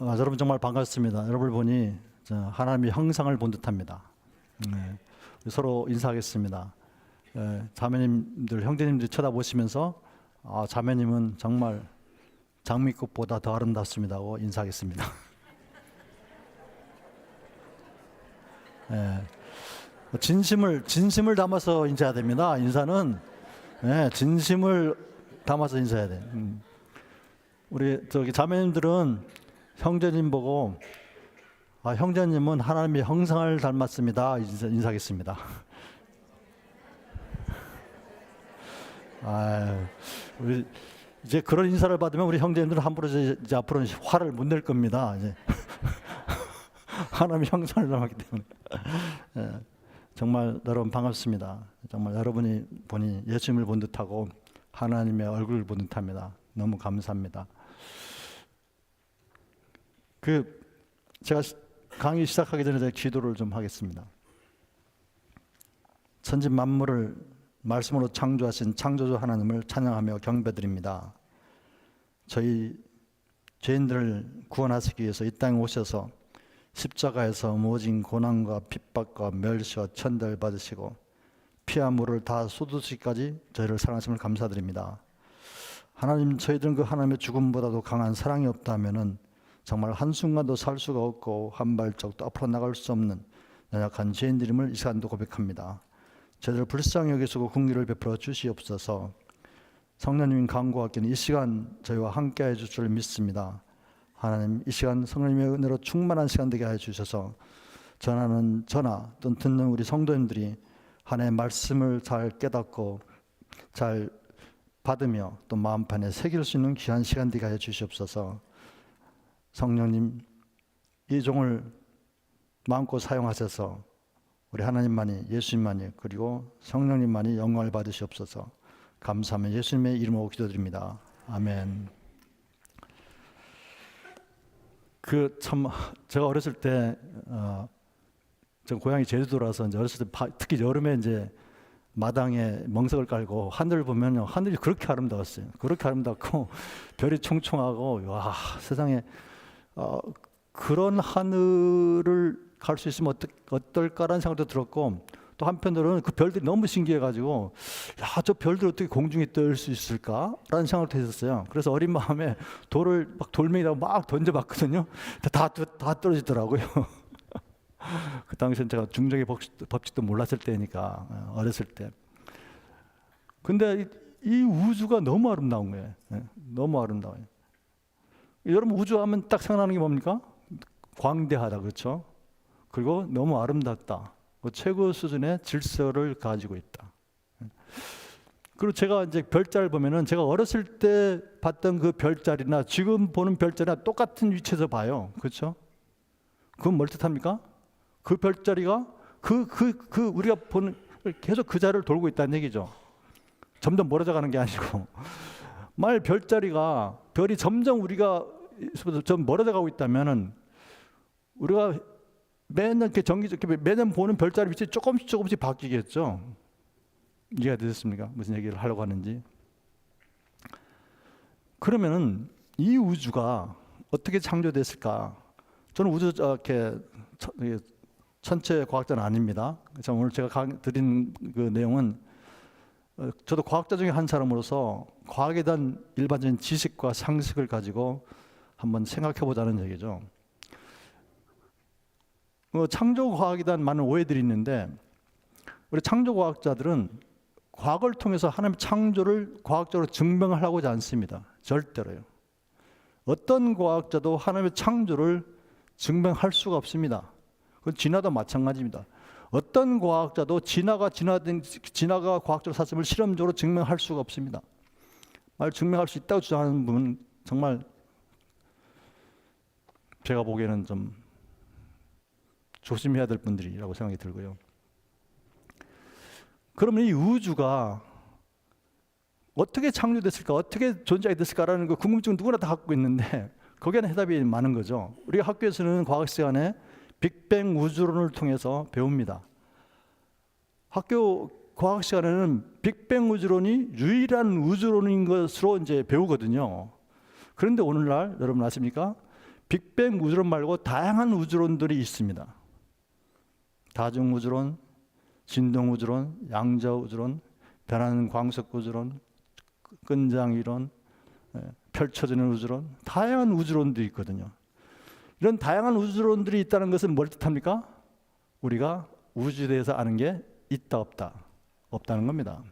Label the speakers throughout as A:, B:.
A: 여러분 정말 반갑습니다. 여러분을 보니 하나님의 형상을 본 듯합니다. 서로 인사하겠습니다. 자매님들, 형제님들 쳐다보시면서 자매님은 정말 장미꽃보다 더 아름답습니다 하고 인사하겠습니다. 진심을 담아서 인사해야 됩니다. 인사는 진심을 담아서 인사해야 돼. 우리 자매님들은 형제님 보고 형제님은 하나님의 형상을 닮았습니다 인사하겠습니다. 우리 이제 그런 인사를 받으면 우리 형제님들은 함부로 이제 앞으로는 화를 못 낼 겁니다. 이제 하나님의 형상을 닮았기 때문에. 정말 여러분 반갑습니다. 정말 여러분이 보니 예수님을 본 듯하고 하나님의 얼굴을 본 듯합니다. 너무 감사합니다. 제가 강의 시작하기 전에 제가 기도를 좀 하겠습니다. 천지 만물을 말씀으로 창조하신 창조주 하나님을 찬양하며 경배드립니다. 저희 죄인들을 구원하시기 위해서 이 땅에 오셔서 십자가에서 모진 고난과 핍박과 멸시와 천대를 받으시고 피와 물을 다 쏟으시기까지 저희를 사랑하심을 감사드립니다. 하나님, 저희들은 그 하나님의 죽음보다도 강한 사랑이 없다면은 정말 한순간도 살 수가 없고 한 발짝도 앞으로 나갈 수 없는 연약한 죄인들임을 이 시간도 고백합니다. 저희들 불쌍히 여기시고 긍휼을 베풀어 주시옵소서. 성령님 강구하기는 이 시간 저희와 함께해 줄 줄 믿습니다. 하나님, 이 시간 성령님의 은혜로 충만한 시간 되게 해 주셔서 전하는 저나 또 듣는 우리 성도님들이 하나님의 말씀을 잘 깨닫고 잘 받으며 또 마음판에 새길 수 있는 귀한 시간 되게 해 주시옵소서. 성령님, 이 종을 마음껏 사용하셔서 우리 하나님만이, 예수님만이, 그리고 성령님만이 영광을 받으시옵소서. 감사하며 예수님의 이름으로 기도드립니다. 아멘. 제가 어렸을 때 저 고향이 제주도라서 이제 어렸을 때 특히 여름에 이제 마당에 멍석을 깔고 하늘을 보면요, 하늘이 그렇게 아름다웠어요. 그렇게 아름답고 별이 총총하고, 와, 세상에 그런 하늘을 갈 수 있으면 어떨까라는 생각도 들었고, 또 한편으로는 그 별들이 너무 신기해가지고, 야, 저 별들 어떻게 공중에 뜰 수 있을까라는 생각도 했었어요. 그래서 어린 마음에 돌을 막 돌멩이라고 막 던져봤거든요. 다 떨어지더라고요. 그 당시엔 제가 중적의 법칙도 몰랐을 때니까, 어렸을 때. 근데 이 우주가 너무 아름다운 거예요. 너무 아름다워요. 여러분, 우주하면 딱 생각나는 게 뭡니까? 광대하다, 그렇죠? 그리고 너무 아름답다. 최고 수준의 질서를 가지고 있다. 그리고 제가 이제 별자리를 보면은 제가 어렸을 때 봤던 그 별자리나 지금 보는 별자리나 똑같은 위치에서 봐요. 그렇죠? 그건 뭘 뜻합니까? 그 별자리가 우리가 보는 계속 그 자리를 돌고 있다는 얘기죠. 점점 멀어져 가는 게 아니고. 만약 별이 점점 우리가 좀 멀어져 가고 있다면은 우리가 매년 매년 보는 별자리 위치 조금씩 바뀌겠죠. 이해가 되셨습니까? 무슨 얘기를 하려고 하는지. 그러면은 이 우주가 어떻게 창조됐을까? 저는 우주 천체 과학자는 아닙니다. 그래서 오늘 제가 드린 그 내용은 저도 과학자 중에 한 사람으로서 과학에 대한 일반적인 지식과 상식을 가지고 한번 생각해 보자는 얘기죠. 창조 과학에 대한 많은 오해들이 있는데, 우리 창조 과학자들은 과학을 통해서 하나님의 창조를 과학적으로 증명하려고 하지 않습니다. 절대로요. 어떤 과학자도 하나님의 창조를 증명할 수가 없습니다. 그건 진화도 마찬가지입니다. 어떤 과학자도 진화가 과학적으로 사실을 실험적으로 증명할 수가 없습니다. 증명할 수 있다고 주장하는 분은 정말 제가 보기에는 좀 조심해야 될 분들이라고 생각이 들고요. 그러면 이 우주가 어떻게 창조됐을까, 어떻게 존재하게 됐을까라는 그 궁금증은 누구나 다 갖고 있는데, 거기에는 해답이 많은 거죠. 우리가 학교에서는 과학 시간에 빅뱅 우주론을 통해서 배웁니다. 학교 과학 시간에는 빅뱅 우주론이 유일한 우주론인 것으로 이제 배우거든요. 그런데 오늘날 여러분 아십니까? 빅뱅 우주론 말고 다양한 우주론들이 있습니다. 다중우주론, 진동우주론, 양자우주론, 변하는 광속우주론, 끈장이론, 펼쳐지는 우주론, 다양한 우주론들이 있거든요. 이런 다양한 우주론들이 있다는 것은 뭘 뜻합니까? 우리가 우주에 대해서 아는 게 있다 없다, 없다는 겁니다.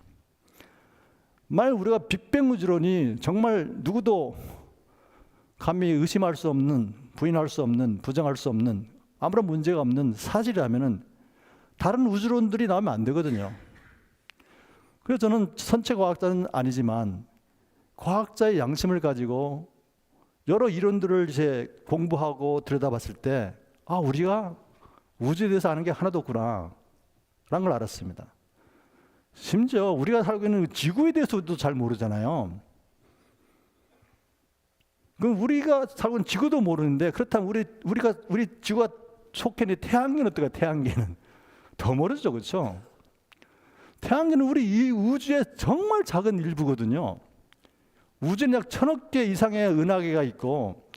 A: 만약 우리가 빅뱅 우주론이 정말 누구도 감히 의심할 수 없는, 부인할 수 없는, 부정할 수 없는, 아무런 문제가 없는 사실이라면은 다른 우주론들이 나오면 안 되거든요. 그래서 저는 선체 과학자는 아니지만 과학자의 양심을 가지고 여러 이론들을 이제 공부하고 들여다봤을 때, 아, 우리가 우주에 대해서 아는 게 하나도 없구나 라는 걸 알았습니다. 심지어 우리가 살고 있는 지구에 대해서도 잘 모르잖아요. 그럼 우리가 살고 있는 지구도 모르는데, 그렇다면 우리 지구가 속해 있는 태양계는 어떨까? 태양계는 더 모르죠, 그렇죠? 태양계는 우리 이 우주의 정말 작은 일부거든요. 우주는 약 1000억 개 이상의 은하계가 있고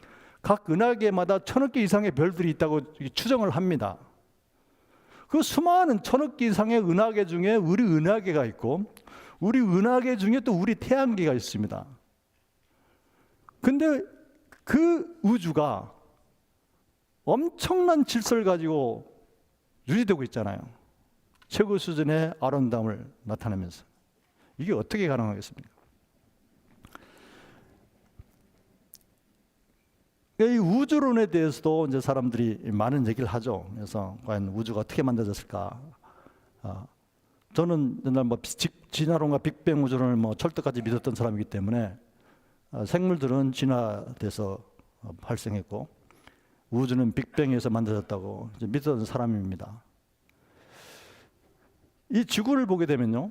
A: 각 은하계마다 1000억 개 이상의 별들이 있다고 추정을 합니다. 그 수많은 1000억 개 이상의 은하계 중에 우리 은하계가 있고 우리 은하계 중에 또 우리 태양계가 있습니다. 근데 그 우주가 엄청난 질서를 가지고 유지되고 있잖아요. 최고 수준의 아름다움을 나타내면서. 이게 어떻게 가능하겠습니까? 이 우주론에 대해서도 이제 사람들이 많은 얘기를 하죠. 그래서 과연 우주가 어떻게 만들어졌을까? 저는 옛날 진화론과 빅뱅 우주론을 철저까지 믿었던 사람이기 때문에 생물들은 진화돼서 발생했고 우주는 빅뱅에서 만들어졌다고 믿었던 사람입니다. 이 지구를 보게 되면요,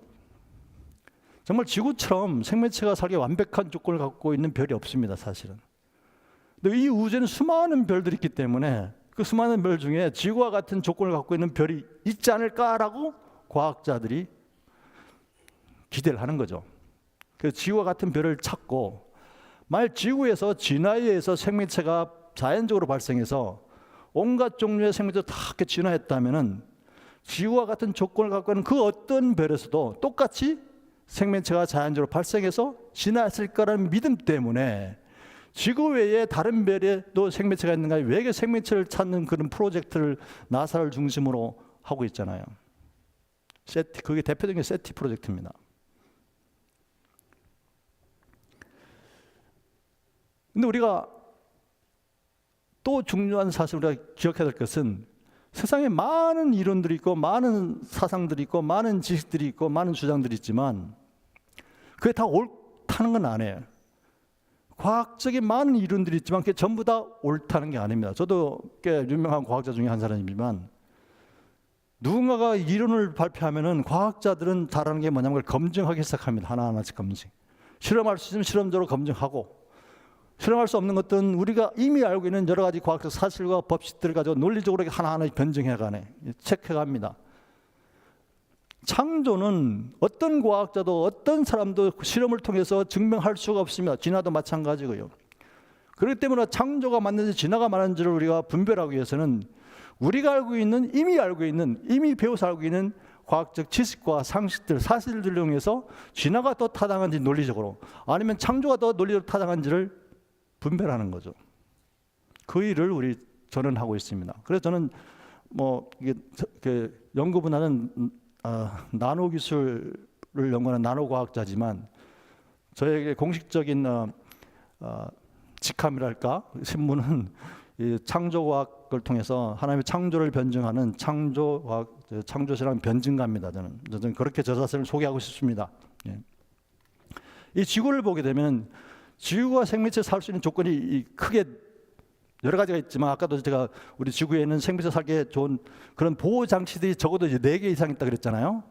A: 정말 지구처럼 생명체가 살기 완벽한 조건을 갖고 있는 별이 없습니다, 사실은. 근데 이 우주에는 수많은 별들이 있기 때문에 그 수많은 별 중에 지구와 같은 조건을 갖고 있는 별이 있지 않을까라고 과학자들이 기대를 하는 거죠. 그래서 지구와 같은 별을 찾고, 만약 지구에서 진화에 의해서 생명체가 자연적으로 발생해서 온갖 종류의 생명체가 다 이렇게 진화했다면은 지구와 같은 조건을 갖고 있는 그 어떤 별에서도 똑같이 생명체가 자연적으로 발생해서 진화했을 거라는 믿음 때문에 지구 외에 다른 별에도 생명체가 있는가, 외계 생명체를 찾는 그런 프로젝트를 나사를 중심으로 하고 있잖아요. 세티, 그게 대표적인 세티 프로젝트입니다. 근데 우리가 또 중요한 사실 우리가 기억해야 될 것은 세상에 많은 이론들이 있고 많은 사상들이 있고 많은 지식들이 있고 많은 주장들이 있지만 그게 다 옳다는 건 아니에요. 과학적인 많은 이론들이 있지만 그게 전부 다 옳다는 게 아닙니다. 저도 꽤 유명한 과학자 중에 한 사람이지만 누군가가 이론을 발표하면은 과학자들은 잘하는 게 뭐냐면 그걸 검증하기 시작합니다. 하나하나씩 검증. 실험할 수 있으면 실험적으로 검증하고, 실험할 수 없는 것들은 우리가 이미 알고 있는 여러 가지 과학적 사실과 법칙들을 가지고 논리적으로 하나하나 변증해가네, 체크해갑니다. 창조는 어떤 과학자도 어떤 사람도 실험을 통해서 증명할 수가 없습니다. 진화도 마찬가지고요. 그렇기 때문에 창조가 맞는지 진화가 맞는지를 우리가 분별하기 위해서는 우리가 알고 있는, 이미 배워서 알고 있는 과학적 지식과 상식들, 사실들을 이용해서 진화가 더 타당한지 논리적으로, 아니면 창조가 더 논리적으로 타당한지를 분별하는 거죠. 그 일을 저는 하고 있습니다. 그래서 저는 이게 연구 분야는 나노 기술을 연구하는 나노 과학자지만 저에게 공식적인 직함이랄까, 신문은 이 창조과학을 통해서 하나님의 창조를 변증하는 창조실험 변증가입니다. 저는 그렇게 저 자신을 소개하고 싶습니다. 예. 이 지구를 보게 되면 지구가 생명체 살 수 있는 조건이 크게 여러 가지가 있지만, 아까도 제가 우리 지구에는 생명체 살기에 좋은 그런 보호 장치들이 적어도 이제 4개 이상 있다 그랬잖아요.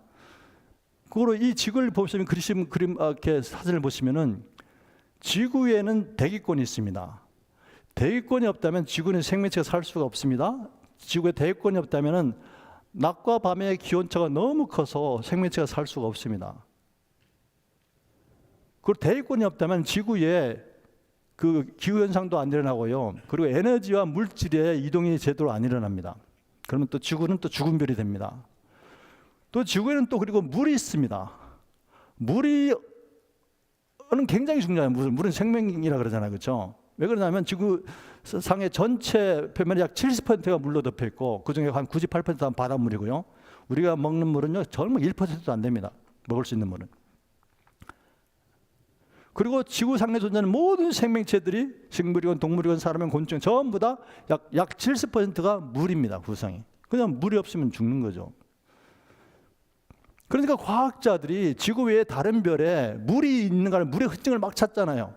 A: 그거로 이 지구를 보시면 그림 이렇게 사진을 보시면은 지구에는 대기권이 있습니다. 대기권이 없다면 지구는 생명체가 살 수가 없습니다. 지구에 대기권이 없다면은 낮과 밤의 기온차가 너무 커서 생명체가 살 수가 없습니다. 그리고 대기권이 없다면 지구에 그 기후 현상도 안 일어나고요. 그리고 에너지와 물질의 이동이 제대로 안 일어납니다. 그러면 또 지구는 또 죽은 별이 됩니다. 또 지구에는 또 그리고 물이 있습니다. 물이 굉장히 중요해요. 물은 생명이라 그러잖아요, 그렇죠? 왜 그러냐면 지구 상의 전체 표면의 약 70%가 물로 덮여 있고 그 중에 한 98%는 바닷물이고요. 우리가 먹는 물은요, 정말 1%도 안 됩니다. 먹을 수 있는 물은. 그리고 지구상에 존재하는 모든 생명체들이 식물이건 동물이건 사람이건 곤충 전부 다 약 70%가 물입니다. 구성이. 그냥 물이 없으면 죽는 거죠. 그러니까 과학자들이 지구 외에 다른 별에 물이 있는가, 물의 흔적을 막 찾잖아요.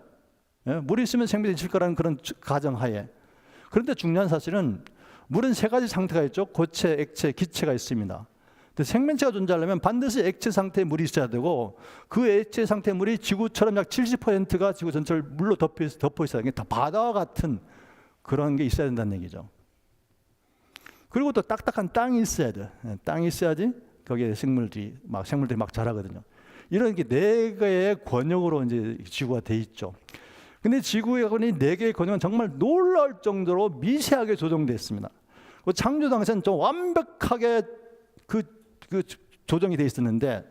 A: 예? 물이 있으면 생명이 있을 거라는 그런 가정하에. 그런데 중요한 사실은 물은 세 가지 상태가 있죠. 고체, 액체, 기체가 있습니다. 근데 생명체가 존재하려면 반드시 액체 상태의 물이 있어야 되고 그 액체 상태의 물이 지구처럼 약 70%가 지구 전체를 물로 덮어 있어야 돼요. 다 바다와 같은 그런 게 있어야 된다는 얘기죠. 그리고 또 딱딱한 땅이 있어야 돼요. 땅이 있어야지 거기에 생물들이 막 자라거든요. 이런 게 네 개의 권역으로 이제 지구가 돼 있죠. 근데 지구의 네 개의 권역은 정말 놀라울 정도로 미세하게 조정되어 있습니다. 창조 당시에는 좀 완벽하게 그 조정이 돼 있었는데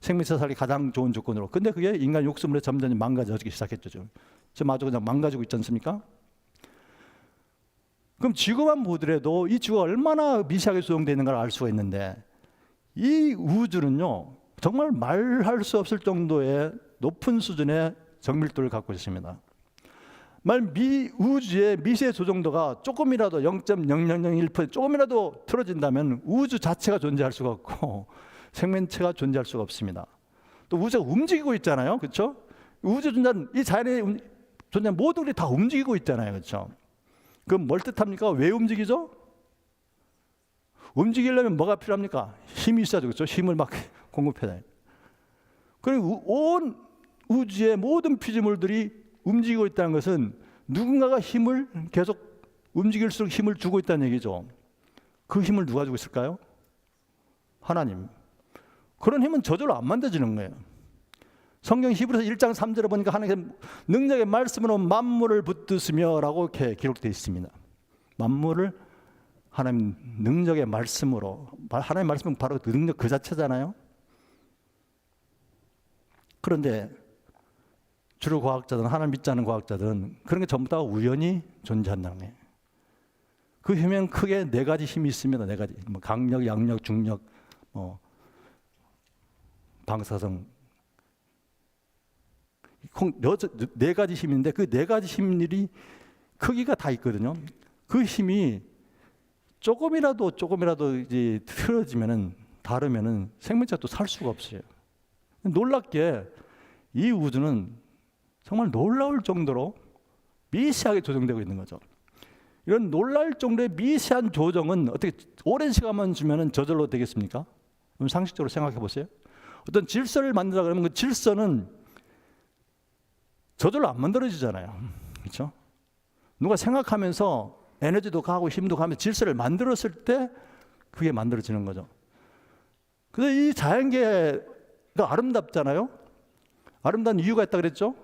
A: 생명체 살기 가장 좋은 조건으로. 근데 그게 인간 욕심으로 점점 망가져지기 시작했죠. 지금 아주 그냥 망가지고 있지 않습니까? 그럼 지구만 보더라도 이 지구가 얼마나 미세하게 조정되어 있는가를 알 수가 있는데 이 우주는요, 정말 말할 수 없을 정도의 높은 수준의 정밀도를 갖고 있습니다. 우주의 미세 조정도가 조금이라도 0.0001% 조금이라도 틀어진다면 우주 자체가 존재할 수가 없고 생명체가 존재할 수가 없습니다. 또 우주가 움직이고 있잖아요, 그렇죠? 우주 존재는 이 자연에 존재하는 모든 것들이 다 움직이고 있잖아요, 그렇죠? 그럼 뭘 뜻합니까? 왜 움직이죠? 움직이려면 뭐가 필요합니까? 힘이 있어야죠, 그렇죠? 힘을 막 공급해야 돼요. 그리고 온 우주의 모든 피조물들이 움직이고 있다는 것은 누군가가 힘을 계속 움직일수록 힘을 주고 있다는 얘기죠. 그 힘을 누가 주고 있을까요? 하나님. 그런 힘은 저절로 안 만들어지는 거예요. 성경 히브리서 1장 3절에 보니까 하나님의 능력의 말씀으로 만물을 붙드시며 라고 이렇게 기록되어 있습니다. 만물을 하나님 능력의 말씀으로, 하나님의 말씀은 바로 그 능력 그 자체잖아요. 그런데 주로 과학자들은, 하나님 믿지 않는 과학자들은 그런 게 전부 다 우연히 존재한다는 거예요. 그 힘은 크게 네 가지 힘이 있습니다. 네 가지. 강력, 양력, 중력, 방사성. 네 가지 힘인데 그 네 가지 힘들이 크기가 다 있거든요. 그 힘이 조금이라도 이제 틀어지면은, 다르면은 생명체가 또 살 수가 없어요. 놀랍게 이 우주는 정말 놀라울 정도로 미세하게 조정되고 있는 거죠. 이런 놀라울 정도의 미세한 조정은 어떻게 오랜 시간만 주면은 저절로 되겠습니까? 그럼 상식적으로 생각해 보세요. 어떤 질서를 만들자 그러면 그 질서는 저절로 안 만들어지잖아요. 그렇죠? 누가 생각하면서 에너지도 가고 힘도 가면서 질서를 만들었을 때 그게 만들어지는 거죠. 그래서 이 자연계가 아름답잖아요. 아름다운 이유가 있다 그랬죠.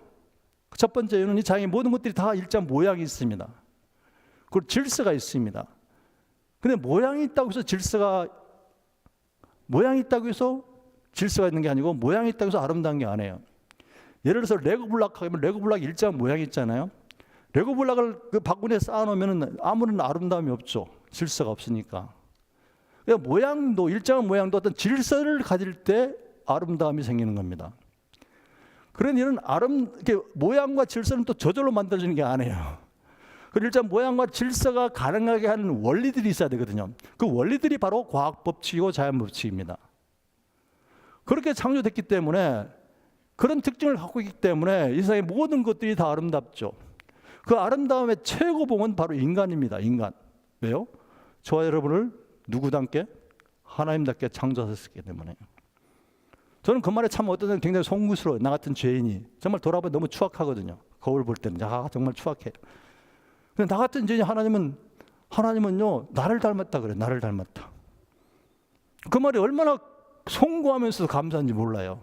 A: 첫 번째 이유는 이 자연의 모든 것들이 다 일정 모양이 있습니다. 그리고 질서가 있습니다. 근데 모양이 있다고 해서 모양이 있다고 해서 질서가 있는 게 아니고 모양이 있다고 해서 아름다운 게 아니에요. 예를 들어서 레고 블락 하면 레고 블락 일정 모양이 있잖아요. 레고 블락을 그 바구니에 쌓아놓으면 아무런 아름다움이 없죠. 질서가 없으니까. 그러니까 모양도, 일정한 모양도 어떤 질서를 가질 때 아름다움이 생기는 겁니다. 그런 이런 모양과 질서는 또 저절로 만들어지는 게 아니에요. 그 일단 모양과 질서가 가능하게 하는 원리들이 있어야 되거든요. 그 원리들이 바로 과학 법칙이고 자연 법칙입니다. 그렇게 창조됐기 때문에, 그런 특징을 갖고 있기 때문에 이 세상의 모든 것들이 다 아름답죠. 그 아름다움의 최고봉은 바로 인간입니다. 인간. 왜요? 저와 여러분을 누구답게? 하나님답게 창조하셨기 때문에. 저는 그 말에 참 어떤 때는 굉장히 송구스러워요. 나 같은 죄인이. 정말 돌아보면 너무 추악하거든요. 거울 볼 때는. 정말 추악해요. 근데 나 같은 죄인이 하나님은요, 나를 닮았다 그래요. 나를 닮았다. 그 말이 얼마나 송구하면서도 감사한지 몰라요.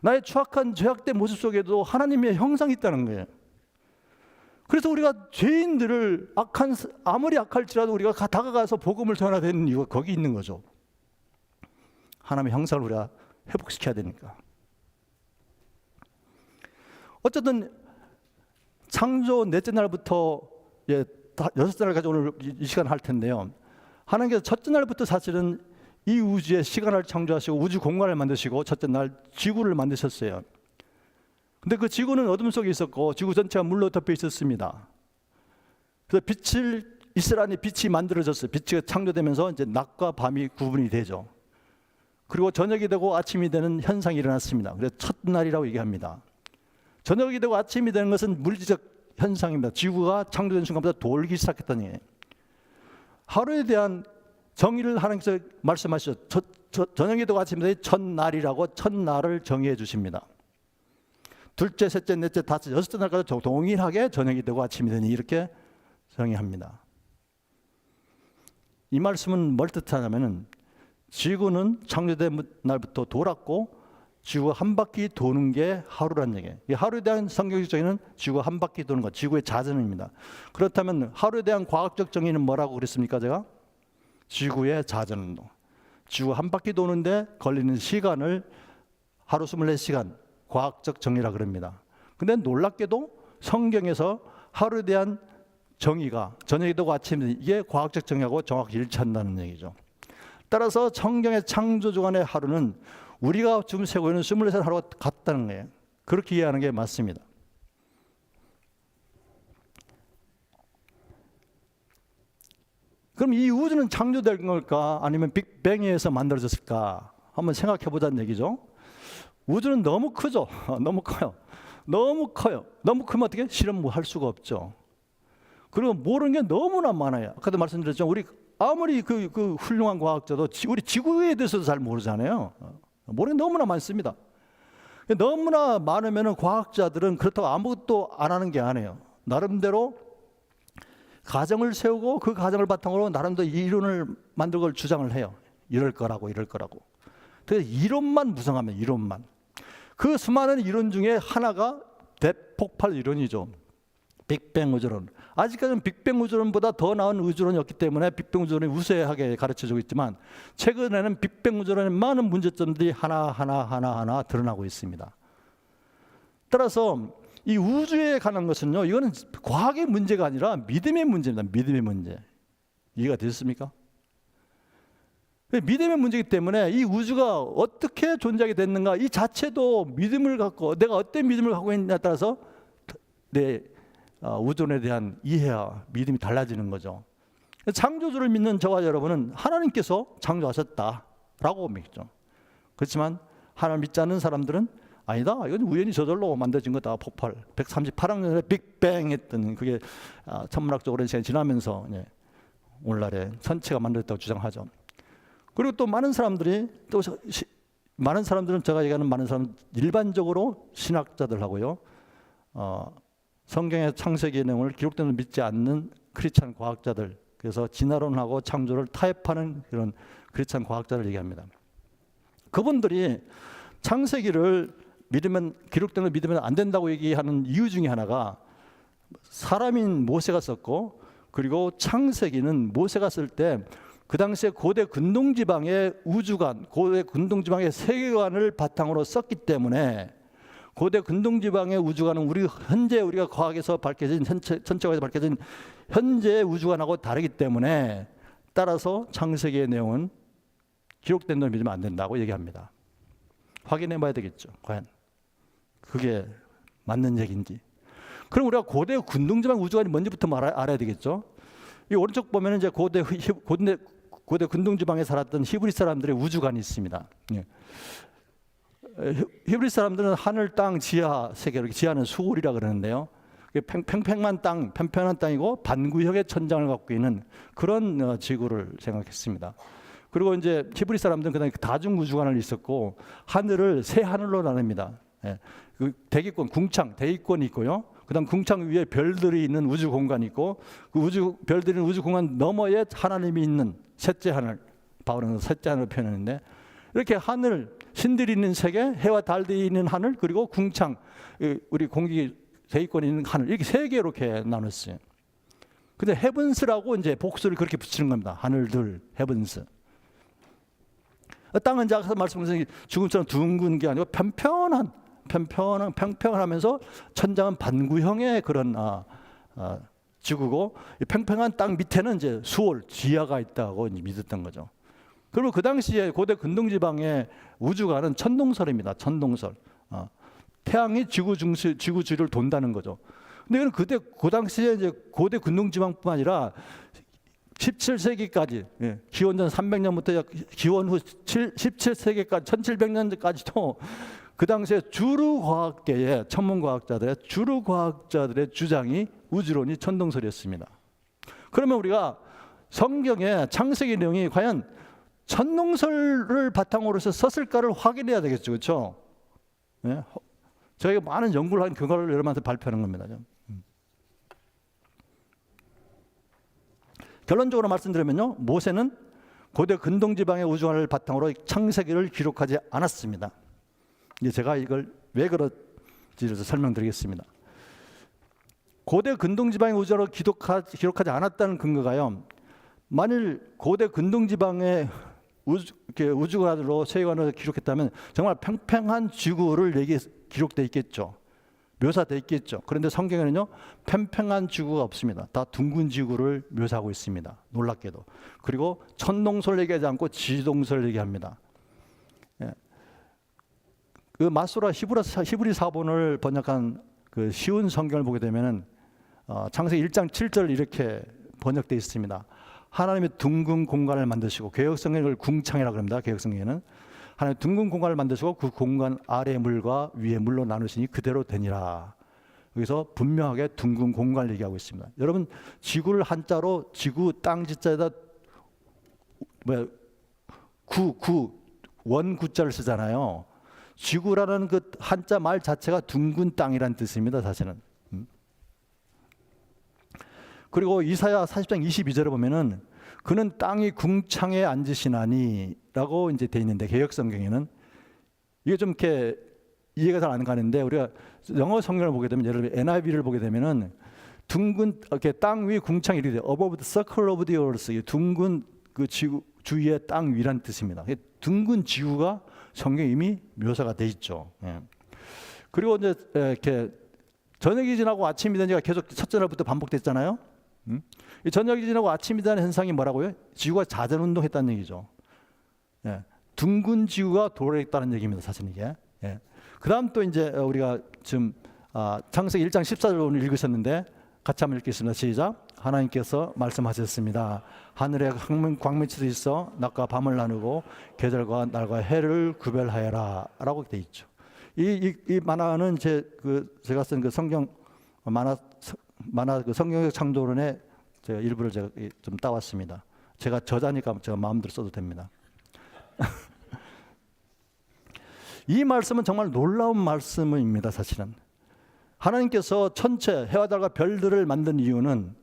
A: 나의 추악한 죄악된 모습 속에도 하나님의 형상이 있다는 거예요. 그래서 우리가 죄인들을 아무리 악할지라도 우리가 다가가서 복음을 전해야 되는 이유가 거기 있는 거죠. 하나님의 형상을 우리가 회복시켜야 되니까. 어쨌든 창조 넷째 날부터 6날까지 오늘 이 시간 할 텐데요. 하나님께서 첫째 날부터 사실은 이 우주의 시간을 창조하시고 우주 공간을 만드시고 첫째 날 지구를 만드셨어요. 근데 그 지구는 어둠 속에 있었고 지구 전체가 물로 덮여 있었습니다. 그래서 빛을 이스라엘의 빛이 만들어졌어요. 빛이 창조되면서 이제 낮과 밤이 구분이 되죠. 그리고 저녁이 되고 아침이 되는 현상이 일어났습니다. 그래서 첫날이라고 얘기합니다. 저녁이 되고 아침이 되는 것은 물리적 현상입니다. 지구가 창조된 순간부터 돌기 시작했다는 얘기예요. 하루에 대한 정의를 하나님께서 말씀하시죠. 저녁이 되고 아침이 되는 첫날이라고 첫날을 정의해 주십니다. 둘째, 셋째, 넷째, 다섯째, 여섯째 날까지 동일하게 저녁이 되고 아침이 되니 이렇게 정의합니다. 이 말씀은 뭘 뜻하냐면은 지구는 창조된 날부터 돌았고 지구가 한 바퀴 도는 게 하루란 얘기예요. 이 하루에 대한 성경적 정의는 지구가 한 바퀴 도는 것, 지구의 자전입니다. 그렇다면 하루에 대한 과학적 정의는 뭐라고 그랬습니까? 제가 지구의 자전운동. 지구가 한 바퀴 도는데 걸리는 시간을 하루 24시간 과학적 정의라 그럽니다. 근데 놀랍게도 성경에서 하루에 대한 정의가 저녁이 되고 아침이 이게 과학적 정의하고 정확히 일치한다는 얘기죠. 따라서 성경의 창조 주간의 하루는 우리가 지금 세고 있는 24시간 하루가 같다는 거예요. 그렇게 이해하는 게 맞습니다. 그럼 이 우주는 창조된 걸까? 아니면 빅뱅에 의해서 만들어졌을까? 한번 생각해 보자는 얘기죠. 우주는 너무 크죠. 너무 커요. 너무 커요. 너무 크면 어떻게? 실험 뭐 할 수가 없죠. 그리고 모르는 게 너무나 많아요. 아까도 말씀드렸죠. 우리 아무리 그 훌륭한 과학자도 우리 지구에 대해서도 잘 모르잖아요. 모르는 게 너무나 많습니다. 너무나 많으면 과학자들은 그렇다고 아무것도 안 하는 게 아니에요. 나름대로 가정을 세우고 그 가정을 바탕으로 나름대로 이론을 만들고 주장을 해요. 이럴 거라고. 그래서 이론만 무성하면 이론만. 그 수많은 이론 중에 하나가 대폭발 이론이죠. 빅뱅 우주론. 아직까지는 빅뱅 우주론보다 더 나은 우주론이었기 때문에 빅뱅 우주론이 우세하게 가르쳐주고 있지만 최근에는 빅뱅 우주론의 많은 문제점들이 하나 드러나고 있습니다. 따라서 이 우주에 관한 것은요, 이거는 과학의 문제가 아니라 믿음의 문제입니다. 믿음의 문제. 이해가 되셨습니까? 믿음의 문제이기 때문에 이 우주가 어떻게 존재하게 됐는가 이 자체도 믿음을 갖고 내가 어떤 믿음을 갖고 있느냐에 따라서 내 우주론에 대한 이해와 믿음이 달라지는 거죠. 창조주를 믿는 저와 여러분은 하나님께서 창조하셨다라고 믿죠. 그렇지만 하나님 믿지 않는 사람들은 아니다, 이건 우연히 저절로 만들어진 거다. 폭발 138억 년에 빅뱅 했던 그게 천문학적으로 시간이 지나면서 오늘날에 천체가 만들었다고 주장하죠. 그리고 또 많은 사람들은 제가 얘기하는 많은 사람 일반적으로 신학자들하고요, 성경의 창세기의 내용을 기록된 걸 믿지 않는 크리스찬 과학자들, 그래서 진화론하고 창조를 타협하는 그런 크리스찬 과학자를 얘기합니다. 그분들이 창세기를 기록된 걸 믿으면 안 된다고 얘기하는 이유 중에 하나가 사람인 모세가 썼고, 그리고 창세기는 모세가 쓸 때 그 당시에 고대 근동지방의 우주관, 고대 근동지방의 세계관을 바탕으로 썼기 때문에 고대 근동지방의 우주관은 현재 우리가 과학에서 밝혀진 천체과에서 밝혀진 현재의 우주관하고 다르기 때문에 따라서 창세기의 내용은 기록된 걸 믿으면 안 된다고 얘기합니다. 확인해 봐야 되겠죠. 과연 그게 맞는 얘기인지. 그럼 우리가 고대 근동지방 우주관이 뭔지부터 알아야 되겠죠. 이 오른쪽 보면 이제 고대 근동지방에 살았던 히브리 사람들의 우주관이 있습니다. 히브리 사람들은 하늘, 땅, 지하 세계를, 지하는 수월이라 그러는데요. 평평한 땅이고 반구형의 천장을 갖고 있는 그런 지구를 생각했습니다. 그리고 이제 히브리 사람들은 그다음에 다중 우주관을 있었고 하늘을 세 하늘로 나눕니다. 그 대기권, 대기권이 있고요. 그다음 궁창 위에 별들이 있는 우주 공간이 있고 그 별들이 있는 우주 공간 너머에 하나님이 있는 셋째 하늘, 바울은 셋째 하늘을 표현했는데 이렇게 하늘, 신들이 있는 세계, 해와 달들이 있는 하늘, 그리고 궁창, 우리 공기 대기권이 있는 하늘, 이렇게 세 개로 이렇게 나눴어요. 근데 헤븐스라고 이제 복수를 그렇게 붙이는 겁니다. 하늘들, 헤븐스. 땅은 이제 아까 말씀드린 지금처럼 둥근 게 아니고 평평하면서 천장은 반구형의 그런 지구고, 팽팽한 땅 밑에는 이제 수월, 지하가 있다고 이제 믿었던 거죠. 그리고 그 당시에 고대 근동지방의 우주관은 천동설입니다. 천동설. 태양이 지구 주위를 돈다는 거죠. 근데 이건 그 당시에 이제 고대 근동지방뿐만 아니라 17세기까지, 기원 전 300년부터 기원 후 17세기까지 1700년까지도 그 당시에 주류과학계의 천문과학자들의 주장이 우주론이 천동설이었습니다. 그러면 우리가 성경의 창세기 내용이 과연 천동설을 바탕으로 해서 썼을까를 확인해야 되겠죠, 그렇죠? 네? 저희가 많은 연구를 한 결과를 여러분한테 발표하는 겁니다. 결론적으로 말씀드리면요, 모세는 고대 근동지방의 우주관을 바탕으로 창세기를 기록하지 않았습니다. 이제 제가 이걸 왜 그런지를 설명드리겠습니다. 고대 근동지방의 우주관을 기록하지 않았다는 근거가요, 만일 고대 근동지방의 우주관으로 세계관으로 기록했다면 정말 팽팽한 지구를 기록되어 있겠죠. 묘사되어 있겠죠. 그런데 성경에는요, 팽팽한 지구가 없습니다. 다 둥근 지구를 묘사하고 있습니다. 놀랍게도. 그리고 천동설 얘기하지 않고 지동설 얘기합니다. 그 마소라 히브리 사본을 번역한 그 쉬운 성경을 보게 되면은 창세기 1장 7절 이렇게 번역되어 있습니다. 하나님의 둥근 공간을 만드시고, 개역성경을 궁창이라고 합니다. 개역성경에는 하나님 둥근 공간을 만드시고 그 공간 아래 물과 위에 물로 나누시니 그대로 되니라. 여기서 분명하게 둥근 공간을 얘기하고 있습니다. 여러분, 지구를 한자로 지구 땅 지자에다 원구자를 쓰잖아요. 지구라는 그 한자 말 자체가 둥근 땅이라는 뜻입니다, 사실은. 그리고 이사야 40장 22절에 보면은 그는 땅이 궁창에 앉으시나니라고 이제 돼 있는데, 개역성경에는 이게 좀 이렇게 이해가 잘 안 가는데, 우리가 영어 성경을 보게 되면, 예를 들어 NIV를 보게 되면은 둥근 이렇게 땅 위 궁창이 이렇게 돼. Above the circle of the earth. 둥근 그 지구 주위의 땅 위란 뜻입니다. 둥근 지구가 성경에 이미 묘사가 돼 있죠. 그리고 이제 이렇게 저녁이 지나고 아침이 되니까 계속 첫째 날부터 반복됐잖아요. 이 저녁이 지나고 아침이 되는 현상이 뭐라고요? 지구가 자전 운동했다는 얘기죠. 둥근 지구가 돌아있다는 얘기입니다, 사실 이게. 그 다음 또 이제 우리가 지금 창세기 1장 14절 오늘 읽으셨는데 같이 한번 읽겠습니다. 시작. 하나님께서 말씀하셨습니다. 하늘에 광명치도 있어 낮과 밤을 나누고 계절과 날과 해를 구별하여라 라고 되어 있죠. 이 만화는 제가 쓴 그 성경 만화 그 성경적 창조론의 제가 일부를 제가 좀 따왔습니다. 제가 저자니까 제가 마음대로 써도 됩니다. 이 말씀은 정말 놀라운 말씀입니다, 사실은. 하나님께서 천체, 해와 달과 별들을 만든 이유는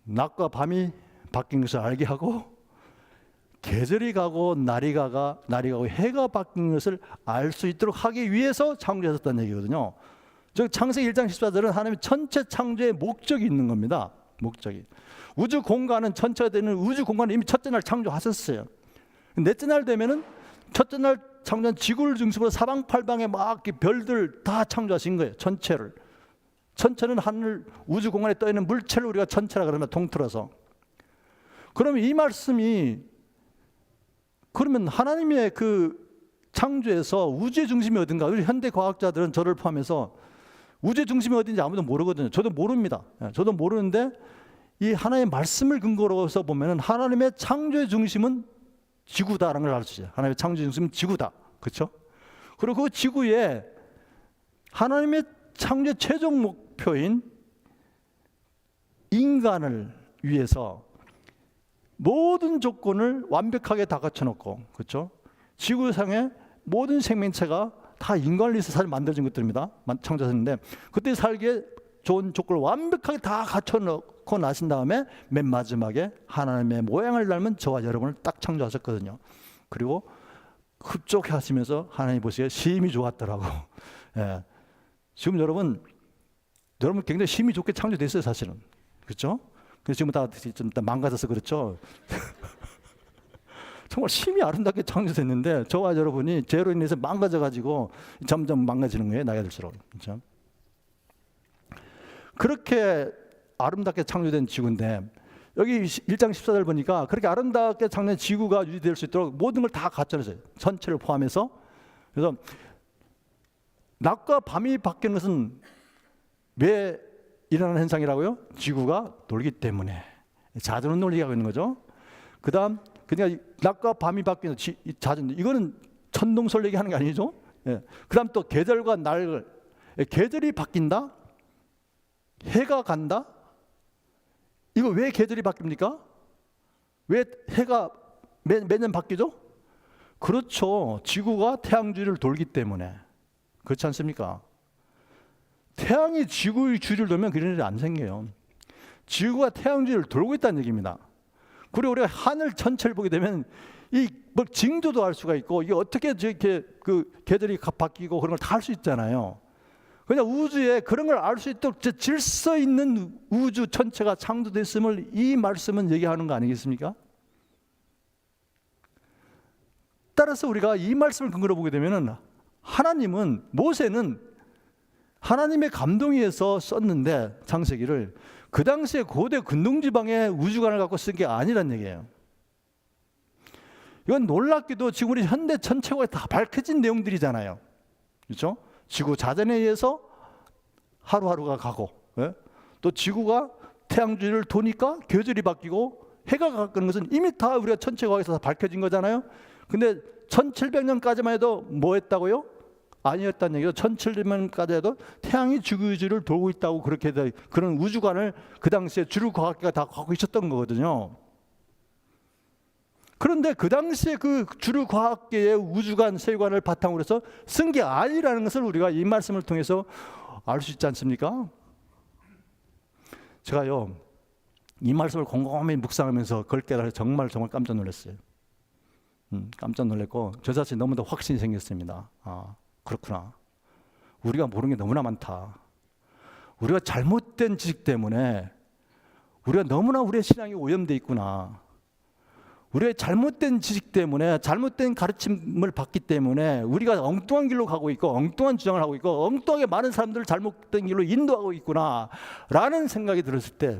A: 낮과 밤이 바뀐 것을 알게 하고, 계절이 가고 날이 가고 해가 바뀐 것을 알 수 있도록 하기 위해서 창조하셨다는 얘기거든요. 즉 창세기 1장 14절은 하나님의 천체 창조의 목적이 있는 겁니다. 목적이. 우주 공간은, 천체가 되는 우주 공간은 이미 첫째 날 창조하셨어요. 넷째 날 되면은 첫째 날 창조한 지구를 중심으로 사방팔방에 막 별들 다 창조하신 거예요. 천체를. 천체는 하늘 우주 공간에 떠 있는 물체를 우리가 천체라 그러면 통틀어서. 그러면 이 말씀이, 그러면 하나님의 그 창조에서 우주의 중심이 어딘가? 우리 현대 과학자들은 저를 포함해서 우주의 중심이 어딘지 아무도 모르거든요. 저도 모릅니다. 저도 모르는데 이 하나님의 말씀을 근거로 해서 보면은 하나님의 창조의 중심은 지구다라는 걸 알 수 있어요. 하나님의 창조의 중심은 지구다. 그렇죠? 그리고 그 지구에 하나님의 창조의 최종 목표인 인간을 위해서 모든 조건을 완벽하게 다 갖춰놓고, 그렇죠? 지구상의 모든 생명체가 다 인간을 위해서 사실 만들어진 것들입니다. 창조하셨는데 그때 살기에 좋은 조건을 완벽하게 다 갖춰놓고 나신 다음에 맨 마지막에 하나님의 모양을 닮은 저와 여러분을 딱 창조하셨거든요. 그리고 흡족해 하시면서 하나님 보시기에 심히 좋았더라고. 지금 여러분 여러분 굉장히 힘이 좋게 창조됐어요, 사실은. 그렇죠? 그래서 지금 다 망가져서 그렇죠. 정말 힘이 아름답게 창조됐는데 저와 여러분이 죄로 인해서 망가져가지고 점점 망가지는 거예요, 나이가 들수록. 그렇죠? 그렇게 아름답게 창조된 지구인데 여기 1장 14절 보니까 그렇게 아름답게 창조된 지구가 유지될 수 있도록 모든 걸 다 갖춰놨어요. 전체를 포함해서. 그래서 낮과 밤이 바뀌는 것은 왜 일어나는 현상이라고요? 지구가 돌기 때문에. 자전은 논리가 있는 거죠. 그 다음 그러니까 낮과 밤이 바뀌는 자전, 이거는 천동설 얘기하는 게 아니죠. 예. 그 다음 또 계절과 날, 계절이 바뀐다? 해가 간다? 이거 왜 계절이 바뀝니까? 왜 해가 매년 바뀌죠? 그렇죠. 지구가 태양 주위를 돌기 때문에. 그렇지 않습니까? 태양이 지구의 주위를 돌면 그런 일이 안 생겨요. 지구가 태양 주위를 돌고 있다는 얘기입니다. 그리고 우리가 하늘 전체를 보게 되면 이 뭐 징조도 알 수가 있고 이게 어떻게 이렇게 그 계절이 바뀌고 그런 걸 다 알 수 있잖아요. 그냥 우주에 그런 걸 알 수 있도록 질서 있는 우주 전체가 창조됐음을 이 말씀은 얘기하는 거 아니겠습니까? 따라서 우리가 이 말씀을 근거로 보게 되면은 하나님은 모세는 하나님의 감동에 의해서 썼는데 창세기를 그 당시에 고대 근동지방의 우주관을 갖고 쓴 게 아니란 얘기예요. 이건 놀랍게도 지금 우리 현대 전체가 다 밝혀진 내용들이잖아요. 그렇죠? 지구 자전에 의해서 하루하루가 가고, 예? 또 지구가 태양 주위를 도니까 계절이 바뀌고 해가 가는 것은 이미 다 우리가 천체과학에서 다 밝혀진 거잖아요. 근데 1700년까지만 해도 뭐 했다고요? 아니었다는 얘기죠. 1700년까지 해도 태양이 지구 주위를 돌고 있다고 그렇게 그런 우주관을 그 당시에 주류 과학계가 다 갖고 있었던 거거든요. 그런데 그 당시에 그 주류 과학계의 우주관, 세관을 바탕으로 해서 쓴 게 아니라는 것을 우리가 이 말씀을 통해서 알 수 있지 않습니까? 제가요, 이 말씀을 곰곰이 묵상하면서 그걸 깨달아 정말 깜짝 놀랐어요. 깜짝 놀랐고 저 자신이 너무도 확신이 생겼습니다. 아, 그렇구나. 우리가 모르는 게 너무나 많다. 우리가 잘못된 지식 때문에 우리가 너무나 우리의 신앙이 오염되어 있구나. 우리의 잘못된 지식 때문에 잘못된 가르침을 받기 때문에 우리가 엉뚱한 길로 가고 있고 엉뚱한 주장을 하고 있고 엉뚱하게 많은 사람들을 잘못된 길로 인도하고 있구나 라는 생각이 들었을 때